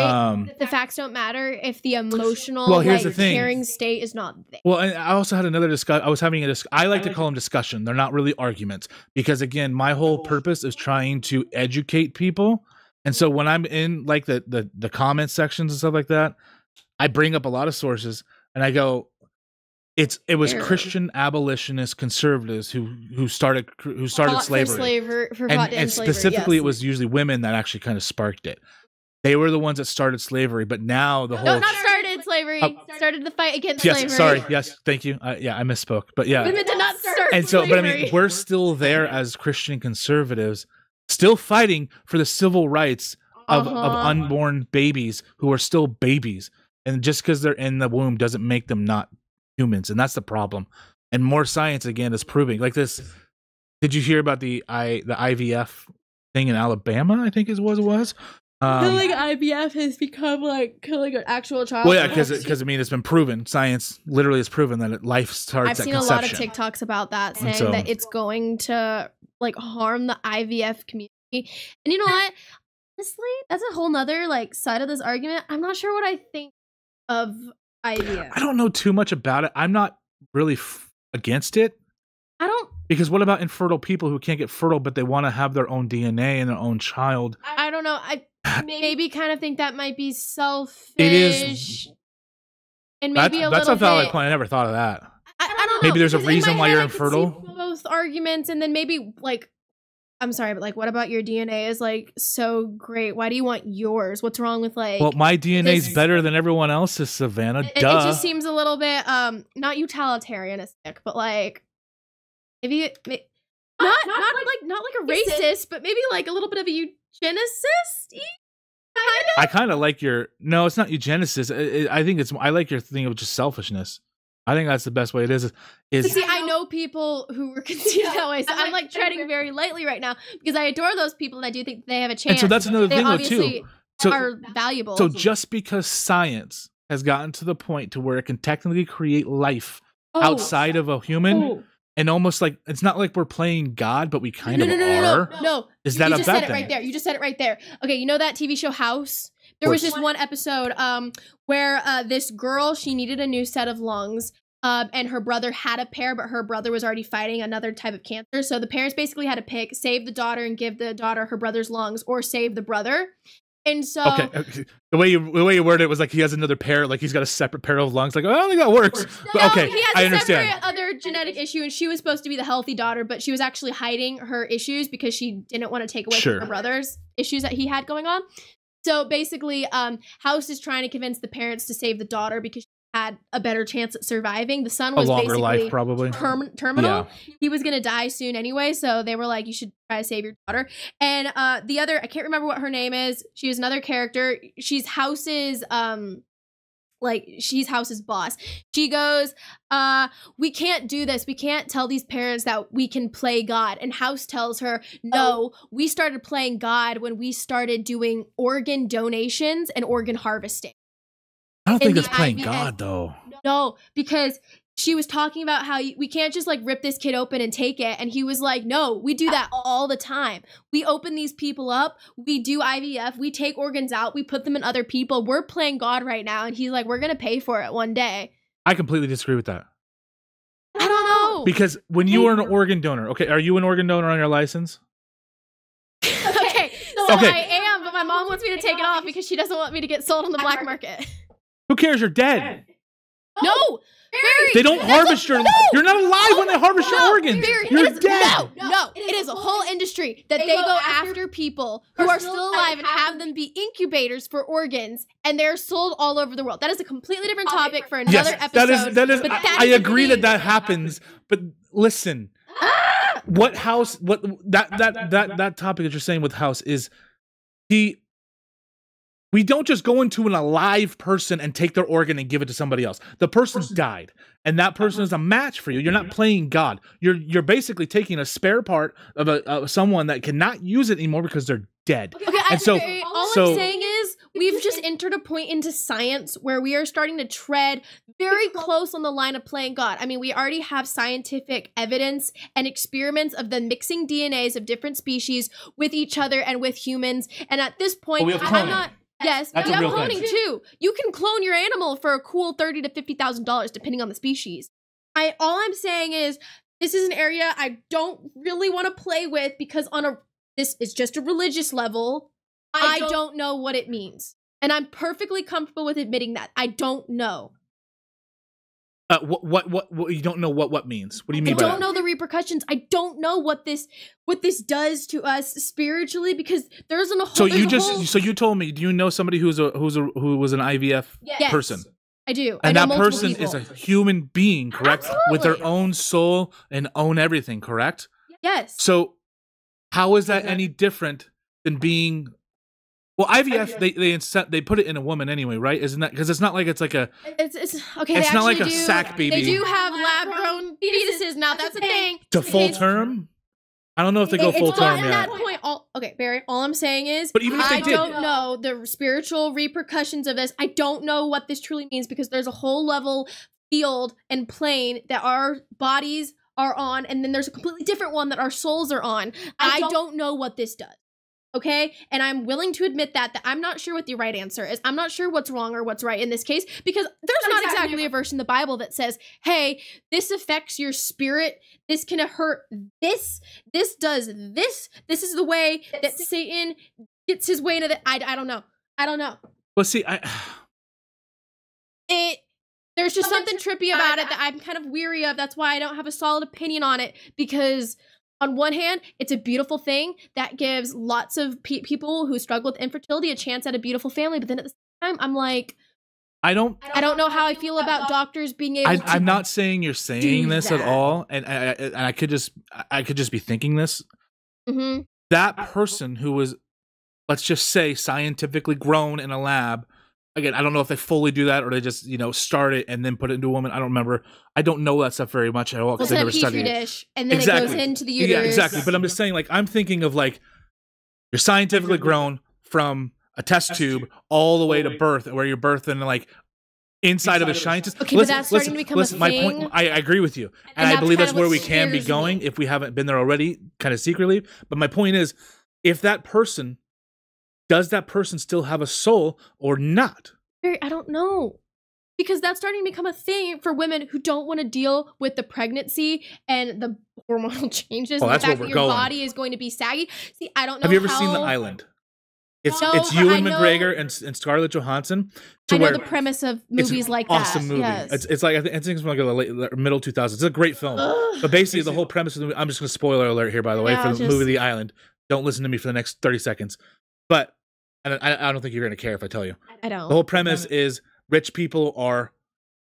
the facts don't matter if the emotional, here's the thing. caring state is not there. Well, and I also had another discussion. I was having I like to call them discussion. They're not really arguments because again, my whole purpose is trying to educate people. And so when I'm in like the comment sections and stuff like that, I bring up a lot of sources and I go, It was Christian abolitionist conservatives who started slavery. And specifically, it was usually women that actually kind of sparked it. They were the ones that started slavery, but now the whole not started slavery, started the fight against slavery. Sorry, yes, thank you. Yeah, I misspoke, but yeah, women did not start. And so, slavery. but I mean, we're still there as Christian conservatives, still fighting for the civil rights of unborn babies who are still babies, and just because they're in the womb doesn't make them not humans, and that's the problem. And more science again is proving like this. Did you hear about the IVF thing in Alabama? I think is what it was. Killing IVF has become like killing an actual child. Well, yeah, because I mean, it's been proven. Science literally has proven that life starts. I've seen a lot of TikToks about that, saying that it's going to like harm the IVF community. And you know what? Honestly, that's a whole nother like side of this argument. I'm not sure what I think of IVF. I don't know too much about it. I'm not really against it. I don't. Because what about infertile people who can't get fertile, but they want to have their own DNA and their own child? I don't know. I maybe kind of think that might be selfish. It is. And maybe that's a valid point. I never thought of that. I don't know. Maybe there's a reason why you're infertile. Both arguments, and then maybe like, I'm sorry, but like, what about your DNA is like so great? Why do you want yours? What's wrong with like? Well, my DNA is better than everyone else's, Savannah. It just seems a little bit not utilitarianistic, but like maybe not like a racist, but maybe like a little bit of a eugenicist. I kind of like your no, it's not eugenicist. I think I like your thing of just selfishness. I think that's the best way it is. See, I know people who were conceived that way, so I'm like treading very lightly right now because I adore those people and I do think they have a chance. And so that's another thing though too. So are valuable. So just because science has gotten to the point to where it can technically create life outside of a human, and almost like it's not like we're playing God, but we kind of are. No, is that a bad thing? You just said it right there. You just said it right there. Okay, you know that TV show House? There was just one episode where this girl, she needed a new set of lungs. And her brother had a pair, but her brother was already fighting another type of cancer. So the parents basically had to pick, save the daughter and give the daughter her brother's lungs, or save the brother. And so okay. The way you worded it was like he has another pair, like he's got a separate pair of lungs. Like, I don't think that works. But okay, he has I understand. Separate other genetic issue, and she was supposed to be the healthy daughter, but she was actually hiding her issues because she didn't want to take away from her brother's issues that he had going on. So basically, House is trying to convince the parents to save the daughter because she had a better chance at surviving. The son was basically life, probably terminal. Yeah. He was gonna die soon anyway, so they were like, you should try to save your daughter. And the other, I can't remember what her name is. She was another character. She's House's she's House's boss. She goes, we can't do this. We can't tell these parents that we can play God. And House tells her, no, we started playing God when we started doing organ donations and organ harvesting. I don't think that's playing God, though. No, because she was talking about how we can't just like rip this kid open and take it. And he was like, no, we do that all the time. We open these people up. We do IVF. We take organs out. We put them in other people. We're playing God right now. And he's like, we're going to pay for it one day. I completely disagree with that. I don't know. Because when you are an organ donor, okay, are you an organ donor on your license? Okay, I am, but my mom wants me to take it off because she doesn't want me to get sold on the black market. Who cares? You're dead. No, Barry, they don't harvest your. You're not alive when they harvest your organs. Barry, you're dead. No, it is a whole industry that they go after people who are still alive and have them be incubators for organs, and they're sold all over the world. That is a completely different topic for another episode. That is. I agree that happens, but listen. What House? What that topic that you're saying with House is we don't just go into an alive person and take their organ and give it to somebody else. The person's died, and that person is a match for you. You're not playing God. You're basically taking a spare part of someone that cannot use it anymore because they're dead. Okay, all I'm saying is we've just entered a point into science where we are starting to tread very close on the line of playing God. I mean, we already have scientific evidence and experiments of the mixing DNAs of different species with each other and with humans. And at this point, I'm not. Yes, we have cloning too. You can clone your animal for a cool $30,000 to $50,000 depending on the species. All I'm saying is this is an area I don't really want to play with because this is just a religious level. I don't know what it means. And I'm perfectly comfortable with admitting that. I don't know. What you don't know what means? What do you mean? I don't know the repercussions. I don't know what this does to us spiritually, because there isn't a whole. So you told me. Do you know somebody who was an IVF person? I do. And that person people. is a human being, correct? Absolutely. With their own soul and own everything, correct? Yes. So how is that any different than being? Well, IVF they put it in a woman anyway, right? Isn't that because it's not like it's like a it's okay? It's not like a sack baby. They do have lab grown fetuses now. That's a thing. To full term. I don't know if they go full term yet. At that point, okay, Barry. All I'm saying is, but even if they I don't know the spiritual repercussions of this. I don't know what this truly means, because there's a whole level field and plane that our bodies are on, and then there's a completely different one that our souls are on. I don't know what this does. Okay, and I'm willing to admit that I'm not sure what the right answer is. I'm not sure what's wrong or what's right in this case, because there's not exactly a verse in the Bible that says, hey, this affects your spirit, this can hurt this does this is the way that Satan gets his way into the I don't know. Well, see, there's just something trippy about it that I'm kind of weary of. That's why I don't have a solid opinion on it, because on one hand, it's a beautiful thing that gives lots of people who struggle with infertility a chance at a beautiful family. But then at the same time, I'm like, I don't know how I feel about doctors being able to. I'm not saying you're saying this at all, and I could just be thinking this. Mm-hmm. That person who was, let's just say, scientifically grown in a lab. Again, I don't know if they fully do that or they just, start it and then put it into a woman. I don't remember. I don't know that stuff very much at all because I never studied it. Dish, and then it goes into the uterus. Yeah, exactly. But I'm just saying, like, I'm thinking of, like, you're scientifically grown from a test tube all the way to birth, where you're birthed in, like, inside of a scientist. Okay, but that's starting to become a thing. My point, I agree with you. And I believe that's where we can be going if we haven't been there already, kind of secretly. But my point is, if that person, does that person still have a soul or not? I don't know. Because that's starting to become a thing for women who don't want to deal with the pregnancy and the hormonal changes. Oh, and that's the fact where that we're your going. Body is going to be saggy. See, I don't know. Have you ever seen The Island? It's Ewan McGregor and Scarlett Johansson. I know the premise of movies like that. Awesome movie. Yes. It's like I think it's like a middle 2000s. It's a great film. But basically, the whole premise of the movie. I'm just going to spoiler alert here, by the way, for the movie The Island. Don't listen to me for the next 30 seconds. But I don't think you're going to care if I tell you. I don't. The whole premise is rich people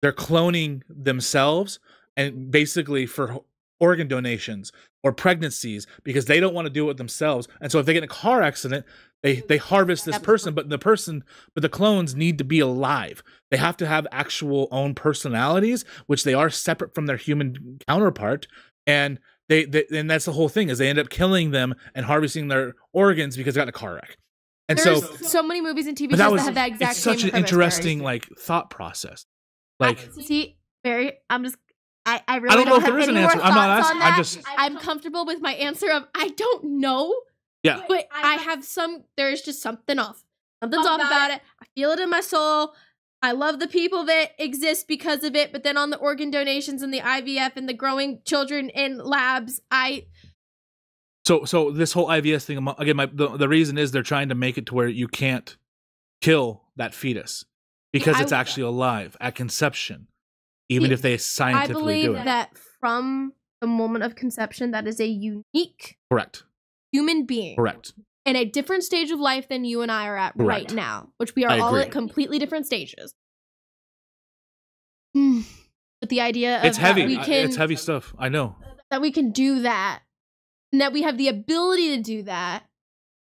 they're cloning themselves, and basically for organ donations or pregnancies, because they don't want to do it themselves. And so if they get in a car accident, they harvest this person, but the clones need to be alive. They have to have actual own personalities, which they are separate from their human counterpart. And and that's the whole thing, is they end up killing them and harvesting their organs because they got in a car wreck. And There's so many movies and TV shows that have that exact same premise. It's such an interesting thought process. See, Barry, I really don't know if there is an answer. I'm not asking. I'm comfortable with my answer of I don't know. Yeah. But there's just something off. Something's off about it. I feel it in my soul. I love the people that exist because of it, but then on the organ donations and the IVF and the growing children in labs, So this whole IVF thing, again, the reason is they're trying to make it to where you can't kill that fetus because it's actually alive at conception, even if they scientifically do it. I believe that from the moment of conception, that is a unique human being. Correct. In a different stage of life than you and I are at right now, which we are all at completely different stages. But the idea of it's heavy. It's heavy stuff. I know. That we can do that. And that we have the ability to do that.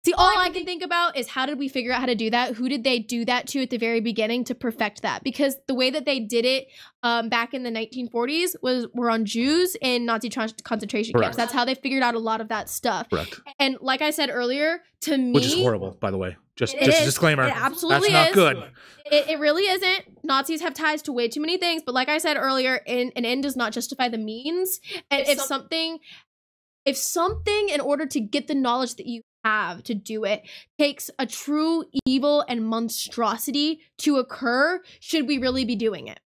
See, all I can think about is how did we figure out how to do that? Who did they do that to at the very beginning to perfect that? Because the way that they did it back in the 1940s were on Jews in Nazi concentration camps. That's how they figured out a lot of that stuff. Correct. And like I said earlier, to me... Which is horrible, by the way. Just a disclaimer. It absolutely That's not good. It really isn't. Nazis have ties to way too many things. But like I said earlier, an end does not justify the means. And if something, in order to get the knowledge that you have to do it, takes a true evil and monstrosity to occur, should we really be doing it?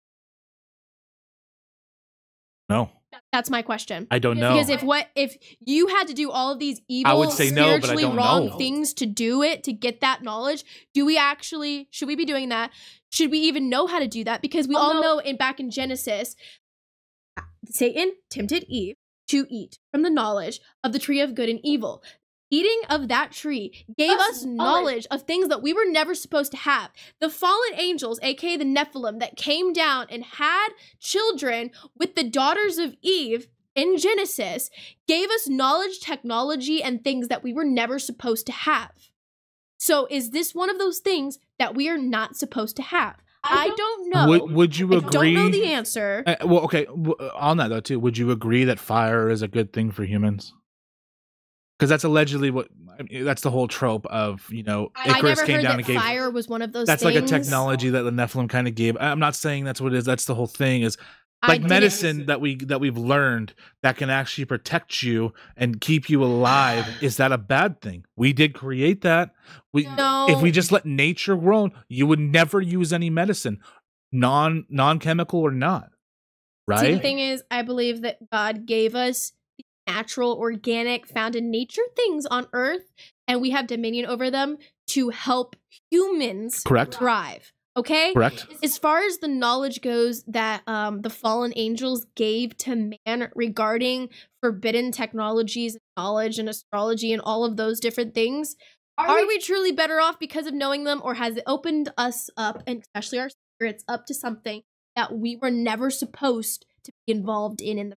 No. That's my question. I don't know. Because if you had to do all of these evil, I would say no, but I spiritually don't wrong know. things to do it, to get that knowledge, should we be doing that? Should we even know how to do that? Because we all know back in Genesis, Satan tempted Eve to eat from the knowledge of the tree of good and evil. Eating of that tree gave us knowledge of things that we were never supposed to have. The fallen angels, aka the Nephilim, that came down and had children with the daughters of Eve in Genesis, gave us knowledge, technology, and things that we were never supposed to have. So is this one of those things that we are not supposed to have? I don't know. Would you agree? I don't know the answer. Well, okay. On that though, too, would you agree that fire is a good thing for humans? Because that's allegedly that's the whole trope of, Icarus came down and gave fire was one of those that's things. like a technology that the Nephilim kind of gave. I'm not saying that's what it is. That's the whole thing is like medicine that we've learned that can actually protect you and keep you alive. Is that a bad thing? We did create that. No. If we just let nature grow, you would never use any medicine, non-chemical or not. Right? See, the thing is, I believe that God gave us natural, organic, found in nature things on Earth, and we have dominion over them to help humans thrive. Okay? Correct. As far as the knowledge goes that the fallen angels gave to man regarding forbidden technologies, knowledge, and astrology, and all of those different things, are we truly better off because of knowing them, or has it opened us up, and especially our spirits, up to something that we were never supposed to be involved in the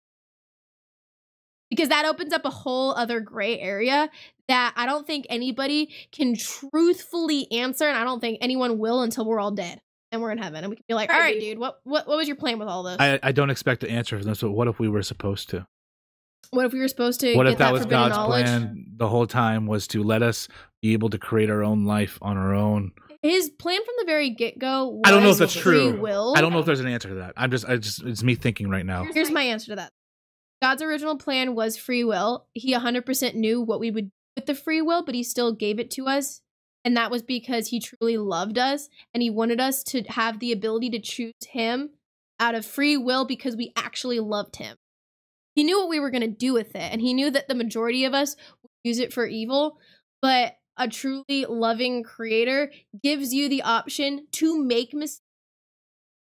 because that opens up a whole other gray area that I don't think anybody can truthfully answer, and I don't think anyone will until we're all dead and we're in heaven, and we can be like, all right, dude, what was your plan with all this? I don't expect to answer for this, but what if we were supposed to? What if we were supposed to? What if that was God's plan the whole time, was to let us be able to create our own life on our own? His plan from the very get-go was I don't know if that's true. Will. I don't know if there's an answer to that. It's me thinking right now. Here's my answer to that. God's original plan was free will. He 100% knew what we would do with the free will, but he still gave it to us. And that was because he truly loved us, and he wanted us to have the ability to choose him out of free will because we actually loved him. He knew what we were going to do with it, and he knew that the majority of us would use it for evil, but a truly loving creator gives you the option to make mistakes,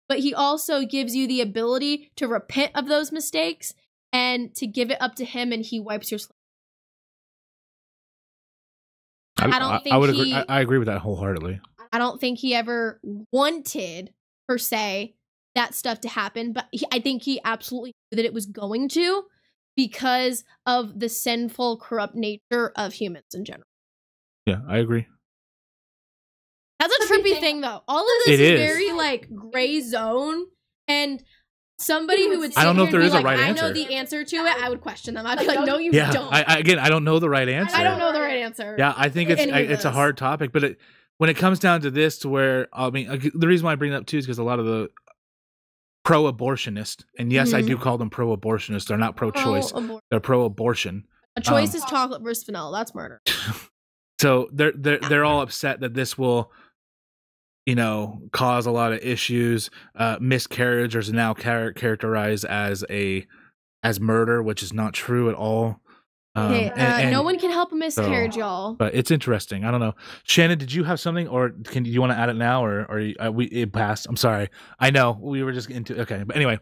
but he also gives you the ability to repent of those mistakes and to give it up to him, and he wipes your slate. I agree with that wholeheartedly. I don't think he ever wanted, per se, that stuff to happen, but I think he absolutely knew that it was going to because of the sinful, corrupt nature of humans in general. Yeah, I agree. That's a trippy thing, though. All of this is very, gray zone, and somebody who would sit I don't know if there is a right answer. I know the answer to it, I would question them. I'd be like, no, you don't. I don't know the right answer. I don't know the right answer. Yeah, I think it's a hard topic, but when it comes down to this, to where, I mean, the reason why I bring it up too is because a lot of the pro-abortionists, and yes, I do call them pro-abortionists. They're not pro-choice. They're pro-abortion. A choice is chocolate versus vanilla. That's murder. So they're all upset that this will, cause a lot of issues. Miscarriage is now characterized as murder, which is not true at all. And no one can help a miscarriage, y'all. But it's interesting. I don't know. Shannon, did you have something, or do you want to add it now, or it passed? I'm sorry. I know we were just into okay, but anyway.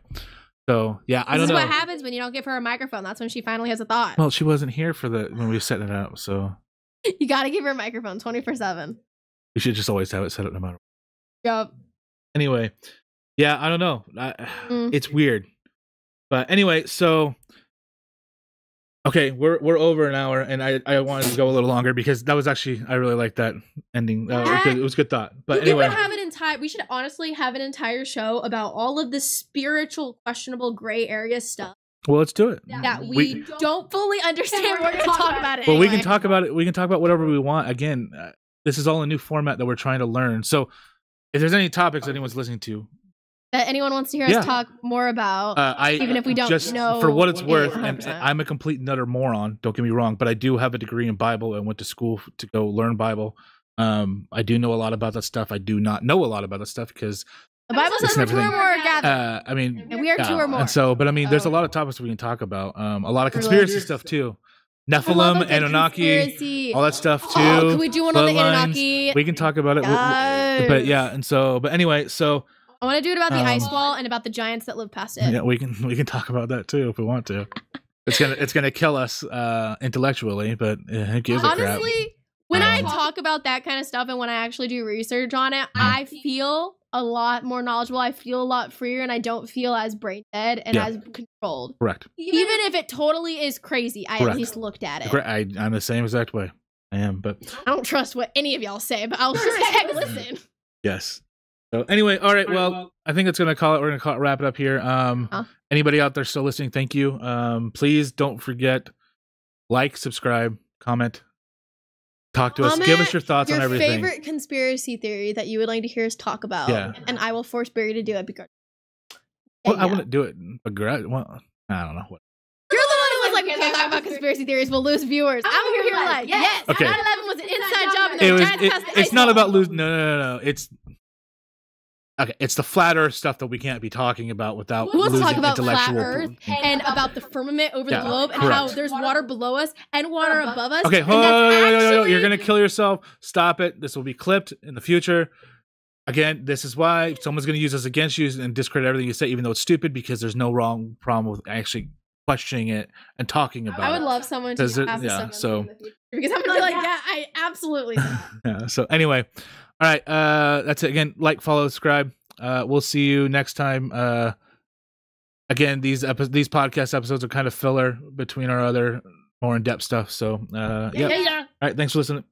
So yeah, I don't know. This is what happens when you don't give her a microphone. That's when she finally has a thought. Well, she wasn't here when we were setting it up, so you got to give her a microphone 24/7. We should just always have it set up no matter what. Yep. Anyway, yeah, I don't know. It's weird, but anyway, so. Okay, we're over an hour, and I wanted to go a little longer because that was actually, I really liked that ending. It was a good thought. But anyway, we should honestly have an entire show about all of the spiritual, questionable, gray area stuff. Well, let's do it. That we don't fully understand. We're going to talk about it. Well, anyway. We can talk about it. We can talk about whatever we want. Again, this is all a new format that we're trying to learn. So, if there's any topics anyone's listening to, that anyone wants to hear us talk more about, even if we don't know. For what it's worth, and I'm a complete and utter moron, don't get me wrong, but I do have a degree in Bible and went to school to go learn Bible. I do know a lot about that stuff. I do not know a lot about that stuff because The Bible says we're two or more gathered. I mean, and we are two or more. And so, but I mean, there's a lot of topics we can talk about. A lot of conspiracy stuff too. Nephilim, Anunnaki, all that stuff too. Oh, can we do one on the Anunnaki? We can talk about it. Yes. But yeah, and so, but anyway, so I want to do it about the ice wall and about the giants that live past it. Yeah, we can talk about that too if we want to. It's gonna kill us intellectually, but who gives a crap? Honestly, when I talk about that kind of stuff and when I actually do research on it, I feel a lot more knowledgeable. I feel a lot freer, and I don't feel as brain dead and as controlled. Correct. Even if it totally is crazy, I at least looked at it. I'm the same exact way. I am, but I don't trust what any of y'all say, but I'll sure as heck listen. Yes. So anyway, all right. Well, I think that's gonna call it. We're gonna wrap it up here. Anybody out there still listening? Thank you. Please don't forget, like, subscribe, comment. Talk to us. Give us your thoughts on everything. Your favorite conspiracy theory that you would like to hear us talk about. Yeah. And I will force Barry to do it because. Well, I wouldn't do it. Well, I don't know. You're the one who was like, we can't talk about conspiracy theories. We'll lose viewers. I'm over here like, yes. Okay. 9/11 was an inside job. And it's not about losing. No. It's. Okay, it's the flat Earth stuff that we can't be talking about without losing talk about intellectual. Flat Earth and about the firmament over the globe and how there's water below us and water above us. Okay, you're gonna kill yourself. Stop it. This will be clipped in the future. Again, this is why someone's gonna use this against you and discredit everything you say, even though it's stupid, because there's no wrong problem with actually questioning it and talking about it. I would love someone to ask someone in the future, because I'm gonna be like, yeah, I absolutely. Yeah. So anyway. All right, that's it. Again, like, follow, subscribe. We'll see you next time. Again, these podcast episodes are kind of filler between our other more in-depth stuff. So, yeah. All right, thanks for listening.